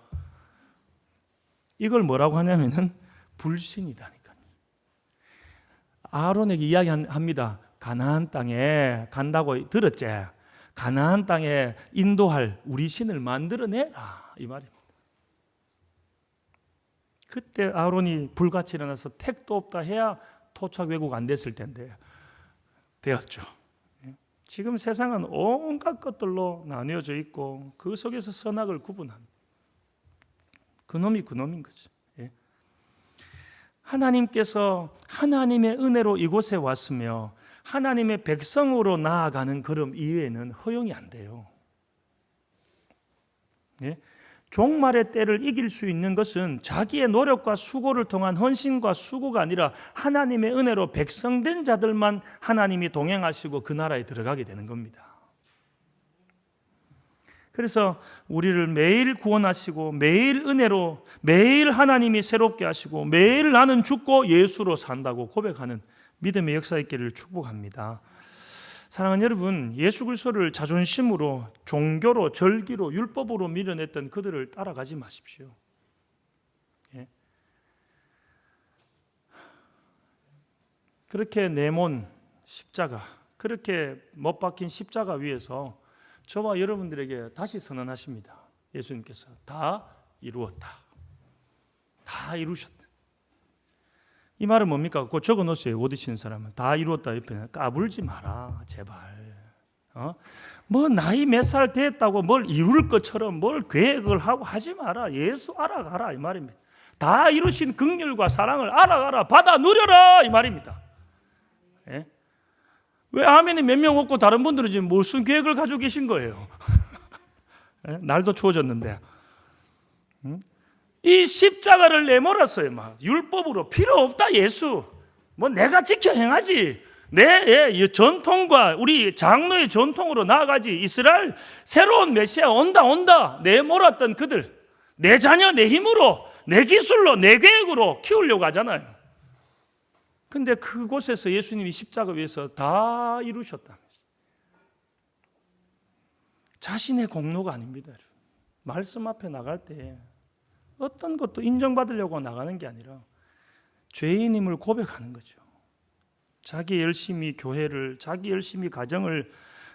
이걸 뭐라고 하냐면은 불신이다니까요. 아론에게 이야기합니다. 가나안 땅에 간다고 들었지. 가나안 땅에 인도할 우리 신을 만들어내라 이 말입니다. 그때 아론이 불같이 일어나서 택도 없다 해야 토착 왜곡 안 됐을 텐데 되었죠. 지금 세상은 온갖 것들로 나뉘어져 있고 그 속에서 선악을 구분합니다. 그놈이 그놈인 거죠. 하나님께서 하나님의 은혜로 이곳에 왔으며 하나님의 백성으로 나아가는 걸음 이외에는 허용이 안 돼요. 종말의 때를 이길 수 있는 것은 자기의 노력과 수고를 통한 헌신과 수고가 아니라 하나님의 은혜로 백성된 자들만 하나님이 동행하시고 그 나라에 들어가게 되는 겁니다. 그래서 우리를 매일 구원하시고 매일 은혜로 매일 하나님이 새롭게 하시고 매일 나는 죽고 예수로 산다고 고백하는 믿음의 역사 있기를 축복합니다. 사랑하는 여러분, 예수 그리스도를 자존심으로, 종교로, 절기로, 율법으로 밀어냈던 그들을 따라가지 마십시오. 예. 그렇게 내몬 십자가, 그렇게 못 박힌 십자가 위에서 저와 여러분들에게 다시 선언하십니다. 예수님께서 다 이루었다. 다 이루셨다. 이 말은 뭡니까? 그거 적어 놓으세요. 못 이치는 사람은. 다 이루었다. 옆에 까불지 마라. 제발. 뭐 나이 몇 살 됐다고 뭘 이룰 것처럼 뭘 계획을 하고 하지 마라. 예수 알아가라. 이 말입니다. 다 이루신 긍휼과 사랑을 알아가라. 받아 누려라. 이 말입니다. 예? 왜 아멘이 몇 명 없고 다른 분들은 지금 무슨 계획을 가지고 계신 거예요? 예? 날도 추워졌는데. 이 십자가를 내몰았어요. 막 율법으로 필요 없다. 예수 뭐 내가 지켜 행하지. 내 전통과 우리 장로의 전통으로 나아가지. 이스라엘 새로운 메시아 온다. 내몰았던 그들, 내 자녀 내 힘으로, 내 기술로, 내 계획으로 키우려고 하잖아요. 근데 그곳에서 예수님이 십자가 위에서 다 이루셨다면서. 자신의 공로가 아닙니다. 말씀 앞에 나갈 때 어떤 것도 인정받으려고 나가는 게 아니라 죄인임을 고백하는 거죠. 자기 열심히 교회를, 자기 열심히 가정을,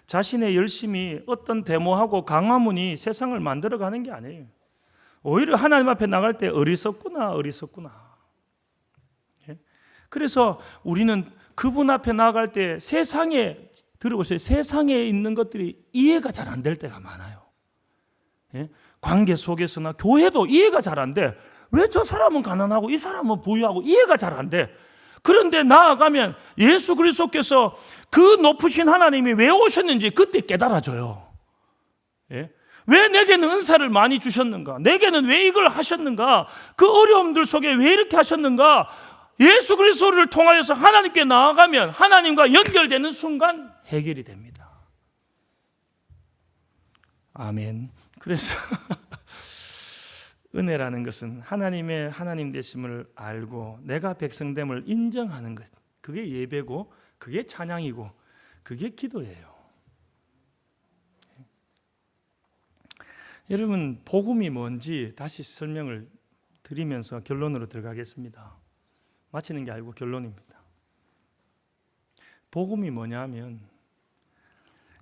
자신의 열심히 어떤 데모하고 강화문이 세상을 만들어가는 게 아니에요. 오히려 하나님 앞에 나갈 때 어리석구나. 예? 그래서 우리는 그분 앞에 나갈 때 세상에, 들어보세요. 세상에 있는 것들이 이해가 잘 안 될 때가 많아요. 예? 관계 속에서나 교회도 이해가 잘 안 돼. 왜 저 사람은 가난하고 이 사람은 부유하고 이해가 잘 안 돼. 그런데 나아가면 예수 그리스도께서 그 높으신 하나님이 왜 오셨는지 그때 깨달아져요. 예? 왜 내게는 은사를 많이 주셨는가? 내게는 왜 이걸 하셨는가? 그 어려움들 속에 왜 이렇게 하셨는가? 예수 그리스도를 통하여서 하나님께 나아가면 하나님과 연결되는 순간 해결이 됩니다. 아멘. 그래서 은혜라는 것은 하나님의 하나님 되심을 알고 내가 백성됨을 인정하는 것. 그게 예배고, 그게 찬양이고, 그게 기도예요. 여러분, 복음이 뭔지 다시 설명을 드리면서 결론으로 들어가겠습니다. 마치는 게 아니고 결론입니다. 복음이 뭐냐면,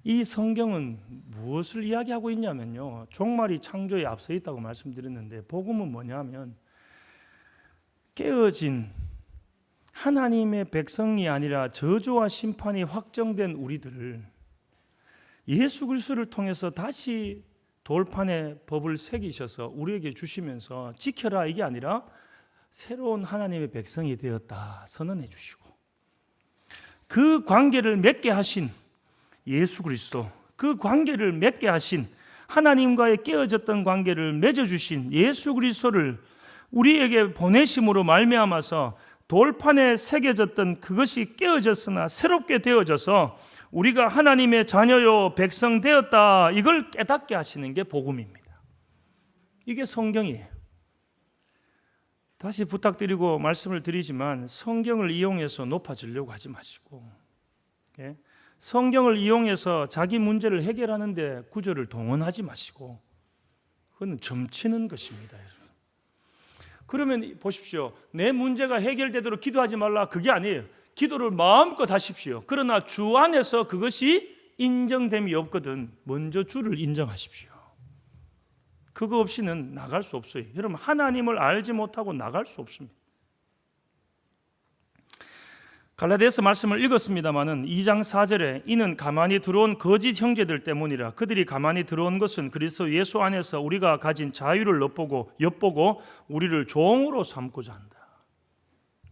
이 성경은 무엇을 이야기하고 있냐면요, 종말이 창조에 앞서 있다고 말씀드렸는데, 복음은 뭐냐면 깨어진 하나님의 백성이 아니라 저주와 심판이 확정된 우리들을 예수 그리스도를 통해서 다시 돌판에 법을 새기셔서 우리에게 주시면서 지켜라, 이게 아니라 새로운 하나님의 백성이 되었다 선언해 주시고, 그 관계를 맺게 하신 예수 그리스도, 그 관계를 맺게 하신 하나님과의 깨어졌던 관계를 맺어주신 예수 그리스도를 우리에게 보내심으로 말미암아서 돌판에 새겨졌던 그것이 깨어졌으나 새롭게 되어져서 우리가 하나님의 자녀요 백성 되었다, 이걸 깨닫게 하시는 게 복음입니다. 이게 성경이에요. 다시 부탁드리고 말씀을 드리지만, 성경을 이용해서 높아지려고 하지 마시고, 예? 성경을 이용해서 자기 문제를 해결하는데 구절을 동원하지 마시고, 그건 점치는 것입니다, 여러분. 그러면 보십시오. 내 문제가 해결되도록 기도하지 말라, 그게 아니에요. 기도를 마음껏 하십시오. 그러나 주 안에서 그것이 인정됨이 없거든 먼저 주를 인정하십시오. 그거 없이는 나갈 수 없어요. 여러분, 하나님을 알지 못하고 나갈 수 없습니다. 갈라디아서 말씀을 읽었습니다마는 2장 4절에 이는 가만히 들어온 거짓 형제들 때문이라. 그들이 가만히 들어온 것은 그리스도 예수 안에서 우리가 가진 자유를 엿보고 우리를 종으로 삼고자 한다.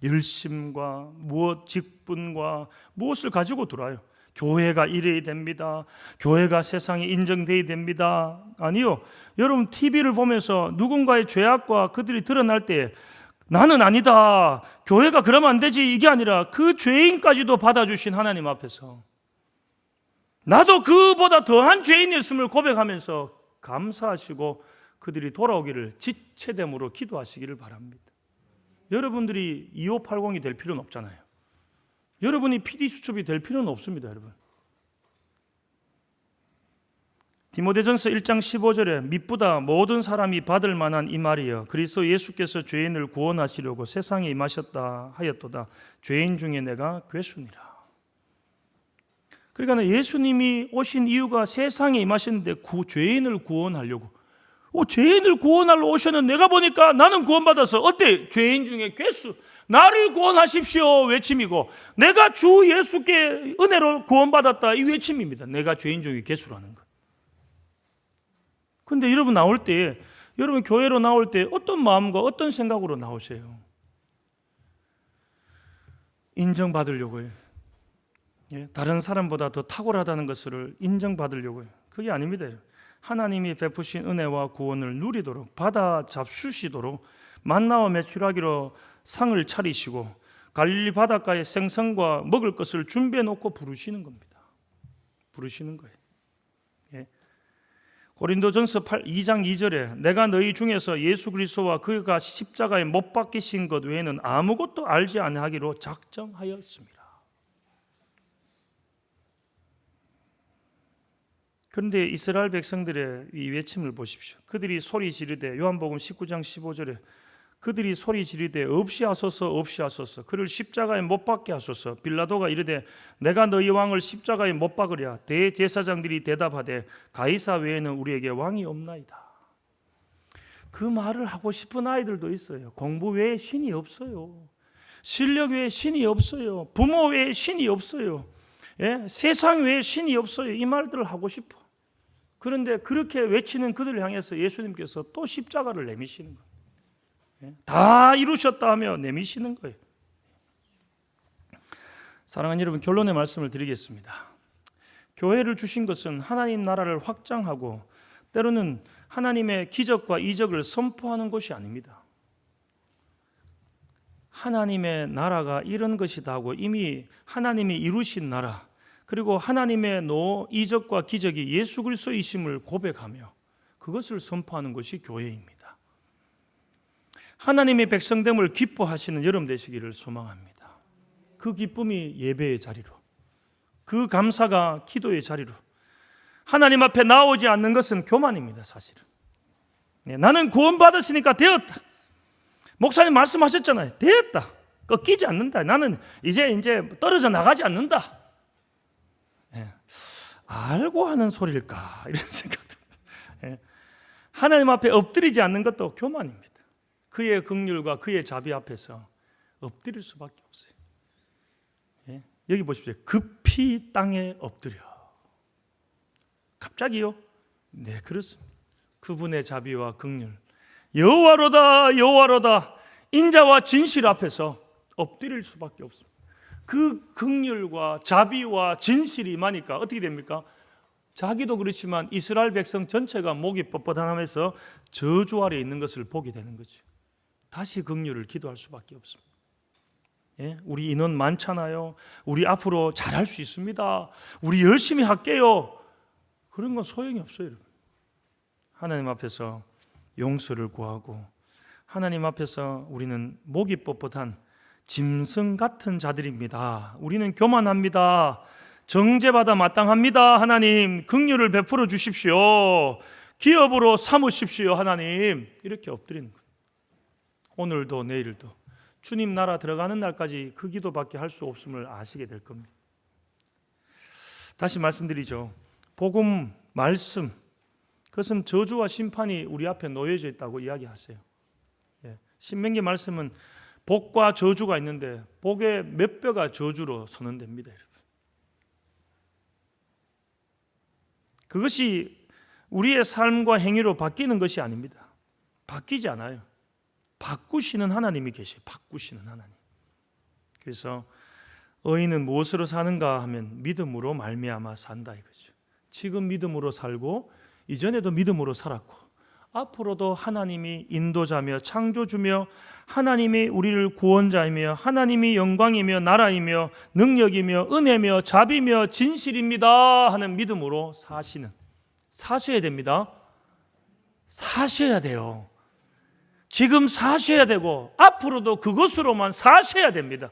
열심과 무엇 직분과 무엇을 가지고 들어와요. 교회가 이래야 됩니다. 교회가 세상에 인정돼야 됩니다. 아니요. 여러분, TV를 보면서 누군가의 죄악과 그들이 드러날 때 나는 아니다, 교회가 그러면 안 되지, 이게 아니라 그 죄인까지도 받아주신 하나님 앞에서 나도 그보다 더한 죄인이었음을 고백하면서 감사하시고 그들이 돌아오기를 지체됨으로 기도하시기를 바랍니다. 여러분들이 2580이 될 필요는 없잖아요. 여러분이 PD수첩이 될 필요는 없습니다, 여러분. 디모데전서 1장 15절에 미쁘다 모든 사람이 받을 만한 이 말이여 그리스도 예수께서 죄인을 구원하시려고 세상에 임하셨다 하였도다 죄인 중에 내가 괴수니라. 그러니까 예수님이 오신 이유가 세상에 임하셨는데 죄인을 구원하려고. 죄인을 구원하러 오셨는 내가 보니까 나는 구원받아서 어때? 죄인 중에 괴수. 나를 구원하십시오 외침이고 내가 주 예수께 은혜로 구원받았다 이 외침입니다. 내가 죄인 중에 괴수라는 것. 근데 여러분 나올 때, 여러분 교회로 나올 때 어떤 마음과 어떤 생각으로 나오세요? 인정받으려고요. 다른 사람보다 더 탁월하다는 것을 인정받으려고요. 그게 아닙니다. 하나님이 베푸신 은혜와 구원을 누리도록 받아 잡수시도록 만나와 메추라기로 상을 차리시고 갈릴리 바닷가에 생선과 먹을 것을 준비해 놓고 부르시는 겁니다. 부르시는 거예요. 고린도전서 2장 2절에 내가 너희 중에서 예수 그리스도와 그가 십자가에 못 박히신 것 외에는 아무것도 알지 아니하기로 작정하였습니다. 그런데 이스라엘 백성들의 이 외침을 보십시오. 그들이 소리 지르되 요한복음 19장 15절에 그들이 소리 지르되 없이 하소서 없이 하소서 그를 십자가에 못 박게 하소서. 빌라도가 이르되 내가 너희 왕을 십자가에 못 박으랴. 대제사장들이 대답하되 가이사 외에는 우리에게 왕이 없나이다. 그 말을 하고 싶은 아이들도 있어요. 공부 외에 신이 없어요. 실력 외에 신이 없어요. 부모 외에 신이 없어요. 세상 외에 신이 없어요. 이 말들을 하고 싶어. 그런데 그렇게 외치는 그들을 향해서 예수님께서 또 십자가를 내미시는 거예요. 다 이루셨다 하며 내미시는 거예요. 사랑하는 여러분, 결론의 말씀을 드리겠습니다. 교회를 주신 것은 하나님 나라를 확장하고 때로는 하나님의 기적과 이적을 선포하는 것이 아닙니다. 하나님의 나라가 이런 것이다 하고 이미 하나님이 이루신 나라, 그리고 하나님의 이적과 기적이 예수 그리스도이심을 고백하며 그것을 선포하는 것이 교회입니다. 하나님의 백성됨을 기뻐하시는 여러분 되시기를 소망합니다. 그 기쁨이 예배의 자리로, 그 감사가 기도의 자리로, 하나님 앞에 나오지 않는 것은 교만입니다. 사실은 나는 구원받았으니까 되었다. 목사님 말씀하셨잖아요. 되었다. 꺾이지 않는다. 나는 이제 떨어져 나가지 않는다. 알고 하는 소리일까 이런 생각도. 하나님 앞에 엎드리지 않는 것도 교만입니다. 그의 긍휼과 그의 자비 앞에서 엎드릴 수밖에 없어요. 여기 보십시오. 급히 땅에 엎드려. 갑자기요? 네, 그렇습니다. 그분의 자비와 긍휼, 여호와로다 여호와로다 인자와 진실 앞에서 엎드릴 수밖에 없습니다. 그 긍휼과 자비와 진실이 임하니까 어떻게 됩니까? 자기도 그렇지만 이스라엘 백성 전체가 목이 뻣뻣하면서 저주 아래 있는 것을 보게 되는 거죠. 다시 긍휼을 기도할 수밖에 없습니다. 우리 인원 많잖아요. 우리 앞으로 잘할 수 있습니다. 우리 열심히 할게요. 그런 건 소용이 없어요. 여러분. 하나님 앞에서 용서를 구하고 하나님 앞에서 우리는 목이 뻣뻣한 짐승 같은 자들입니다. 우리는 교만합니다. 정죄받아 마땅합니다. 하나님 긍휼을 베풀어 주십시오. 기업으로 삼으십시오. 하나님. 이렇게 엎드리는 거예요. 오늘도 내일도 주님 나라 들어가는 날까지 그 기도밖에 할 수 없음을 아시게 될 겁니다. 다시 말씀드리죠. 복음, 말씀, 그것은 저주와 심판이 우리 앞에 놓여져 있다고 이야기하세요. 신명기 말씀은 복과 저주가 있는데 복의 몇 배가 저주로 선언됩니다. 그것이 우리의 삶과 행위로 바뀌는 것이 아닙니다. 바뀌지 않아요. 바꾸시는 하나님이 계세요. 바꾸시는 하나님. 그래서 의인은 무엇으로 사는가 하면 믿음으로 말미암아 산다 이거죠. 지금 믿음으로 살고 이전에도 믿음으로 살았고 앞으로도 하나님이 인도자며 창조주며 하나님이 우리를 구원자이며 하나님이 영광이며 나라이며 능력이며 은혜며 자비며 진실입니다 하는 믿음으로 사셔야 됩니다. 사셔야 돼요. 지금 사셔야 되고 앞으로도 그것으로만 사셔야 됩니다.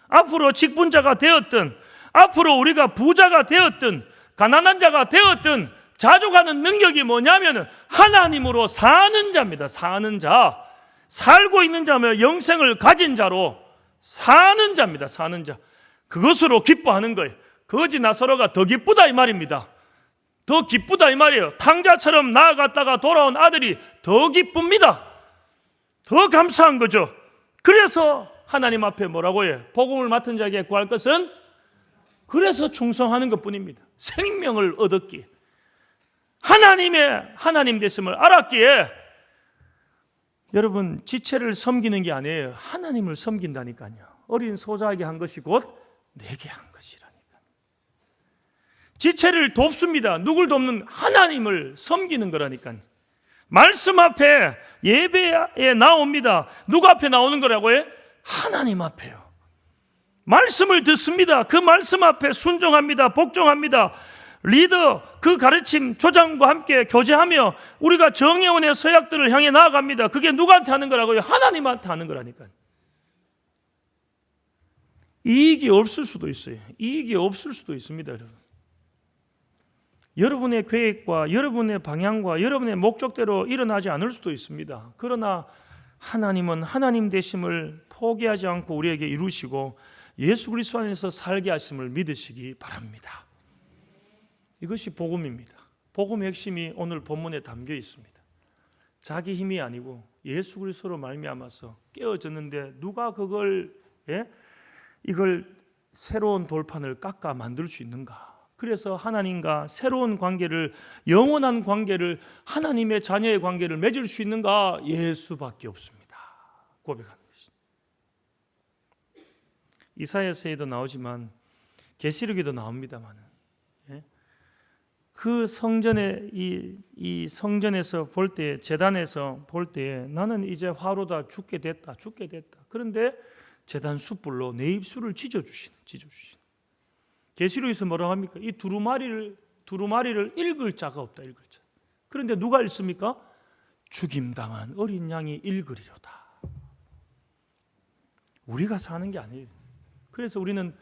앞으로 직분자가 되었든 앞으로 우리가 부자가 되었든 가난한 자가 되었든 자족하는 능력이 뭐냐면 하나님으로 사는 자입니다. 사는 자. 살고 있는 자며 영생을 가진 자로 사는 자입니다. 사는 자. 그것으로 기뻐하는 거예요. 거지 나사로가 더 기쁘다 이 말입니다. 더 기쁘다 이 말이에요. 탕자처럼 나아갔다가 돌아온 아들이 더 기쁩니다. 더 감사한 거죠. 그래서 하나님 앞에 뭐라고 해요? 복음을 맡은 자에게 구할 것은 그래서 충성하는 것뿐입니다. 생명을 얻었기에, 하나님의 하나님 되심을 알았기에, 여러분 지체를 섬기는 게 아니에요. 하나님을 섬긴다니까요. 어린 소자에게 한 것이 곧 내게 한 것이라니까. 지체를 돕습니다. 누굴 돕는? 하나님을 섬기는 거라니까요. 말씀 앞에 예배에 나옵니다. 누구 앞에 나오는 거라고요? 하나님 앞에요. 말씀을 듣습니다. 그 말씀 앞에 순종합니다. 복종합니다. 리더 그 가르침 조장과 함께 교제하며 우리가 정예원의 서약들을 향해 나아갑니다. 그게 누구한테 하는 거라고요? 하나님한테 하는 거라니까요. 이익이 없을 수도 있어요. 이익이 없을 수도 있습니다, 여러분. 여러분의 계획과 여러분의 방향과 여러분의 목적대로 일어나지 않을 수도 있습니다. 그러나 하나님은 하나님 되심을 포기하지 않고 우리에게 이루시고 예수 그리스도 안에서 살게 하심을 믿으시기 바랍니다. 이것이 복음입니다. 복음의 핵심이 오늘 본문에 담겨 있습니다. 자기 힘이 아니고 예수 그리스도로 말미암아서 깨어졌는데 누가 이걸 새로운 돌판을 깎아 만들 수 있는가? 그래서 하나님과 새로운 관계를, 영원한 관계를, 하나님의 자녀의 관계를 맺을 수 있는가? 예수밖에 없습니다. 고백하는 것입니다. 이사야서에도 나오지만 계시록에도 나옵니다만, 그 성전에 이 성전에서 볼 때, 제단에서 볼 때 나는 이제 화로다, 죽게 됐다. 그런데 제단 숯불로 내 입술을 찢어주신. 계시록에서 뭐라고 합니까? 이 두루마리를 읽을 자가 없다. 읽을 자. 그런데 누가 읽습니까? 죽임당한 어린 양이 읽으리로다. 우리가 사는 게 아니에요. 그래서 우리는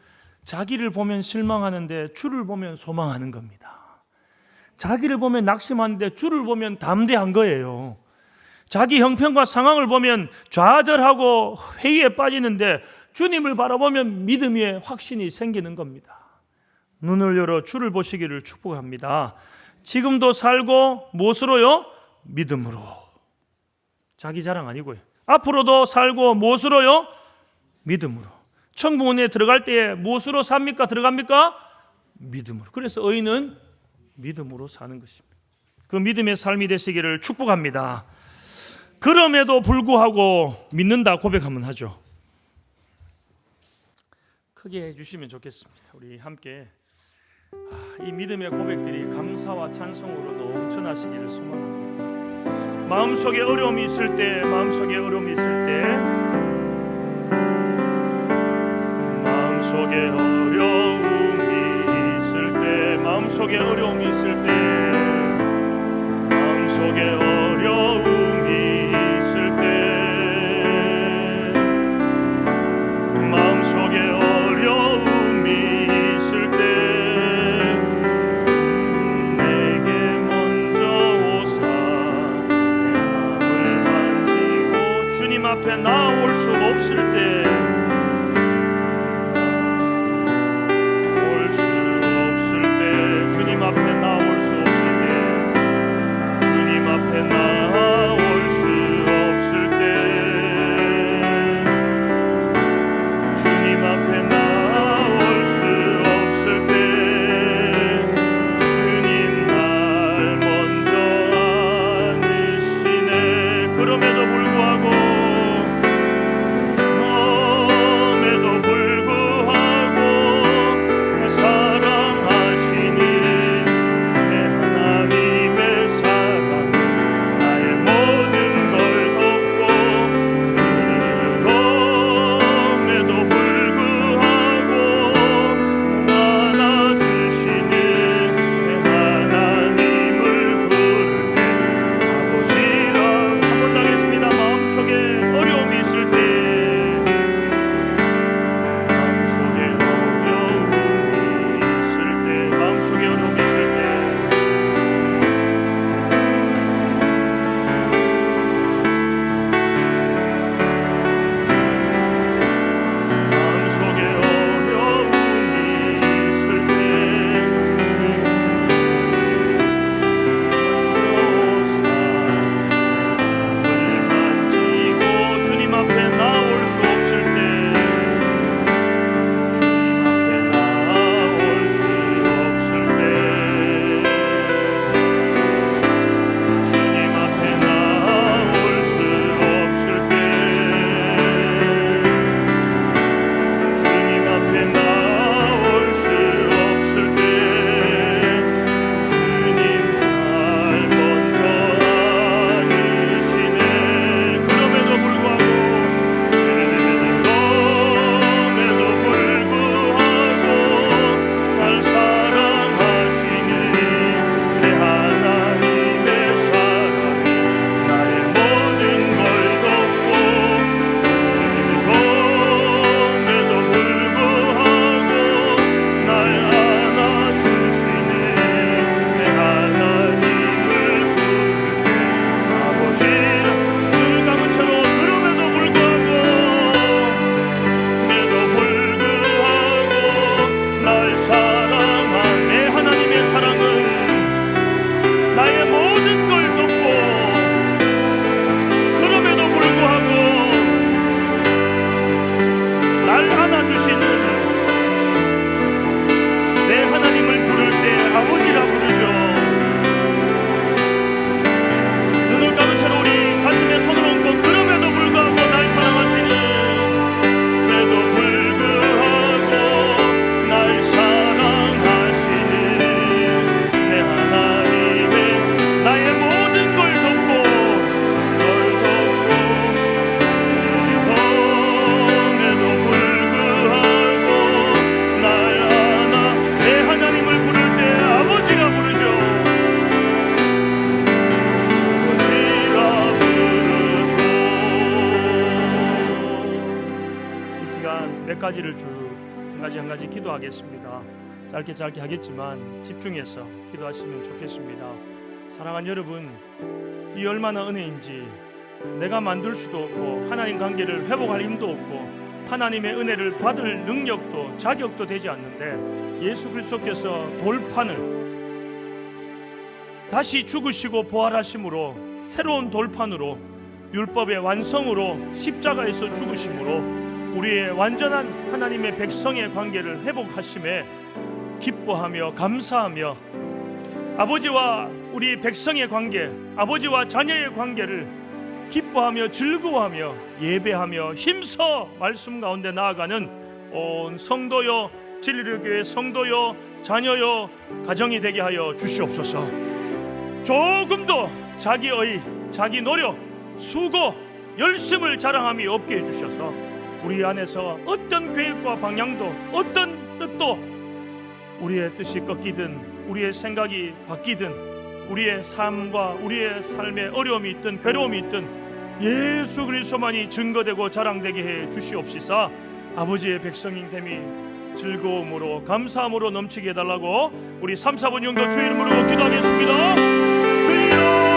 자기를 보면 실망하는데 주를 보면 소망하는 겁니다. 자기를 보면 낙심하는데 주를 보면 담대한 거예요. 자기 형편과 상황을 보면 좌절하고 회의에 빠지는데 주님을 바라보면 믿음의 확신이 생기는 겁니다. 눈을 열어 주를 보시기를 축복합니다. 지금도 살고 무엇으로요? 믿음으로. 자기 자랑 아니고요. 앞으로도 살고 무엇으로요? 믿음으로. 천국에 들어갈 때에 무엇으로 삽니까? 들어갑니까? 믿음으로. 그래서 의인은 믿음으로 사는 것입니다. 그 믿음의 삶이 되시기를 축복합니다. 그럼에도 불구하고 믿는다 고백하면 하죠. 크게 해주시면 좋겠습니다. 우리 함께 이 믿음의 고백들이 감사와 찬송으로 넘쳐나시기를 소망합니다. 마음속에 어려움이 있을 때, 마음속에 어려움이 있을 때, 마음속에 어려움이 있을 때, 마음속에 어려움이 있을 때, 마음속에 어려움이 있을 때, 마음속에 어려움이 있을 때 내게 먼저 오사 내 마음을 만지고 주님 앞에 나올 수 없을 때, 올 수 없을 때, 주님 앞에 나올 수 기도하겠습니다. 짧게 하겠지만 집중해서 기도하시면 좋겠습니다. 사랑하는 여러분, 이 얼마나 은혜인지 내가 만들 수도 없고 하나님 관계를 회복할 힘도 없고 하나님의 은혜를 받을 능력도 자격도 되지 않는데 예수 그리스도께서 돌판을 다시 죽으시고 부활하심으로 새로운 돌판으로 율법의 완성으로 십자가에서 죽으심으로 우리의 완전한 하나님의 백성의 관계를 회복하심에 기뻐하며 감사하며 아버지와 우리 백성의 관계, 아버지와 자녀의 관계를 기뻐하며 즐거워하며 예배하며 힘써 말씀 가운데 나아가는 온 성도여, 진리의 교회 성도여, 자녀여, 가정이 되게 하여 주시옵소서. 조금도 자기의 자기 노력, 수고, 열심을 자랑함이 없게 해주셔서 우리 안에서 어떤 계획과 방향도 어떤 뜻도 우리의 뜻이 꺾이든 우리의 생각이 바뀌든 우리의 삶과 우리의 삶에 어려움이 있든 괴로움이 있든 예수 그리스도만이 증거되고 자랑되게 해 주시옵시사. 아버지의 백성인 됨이 즐거움으로 감사함으로 넘치게 해달라고 우리 3, 4분 정도 주의 이름으로 기도하겠습니다. 주여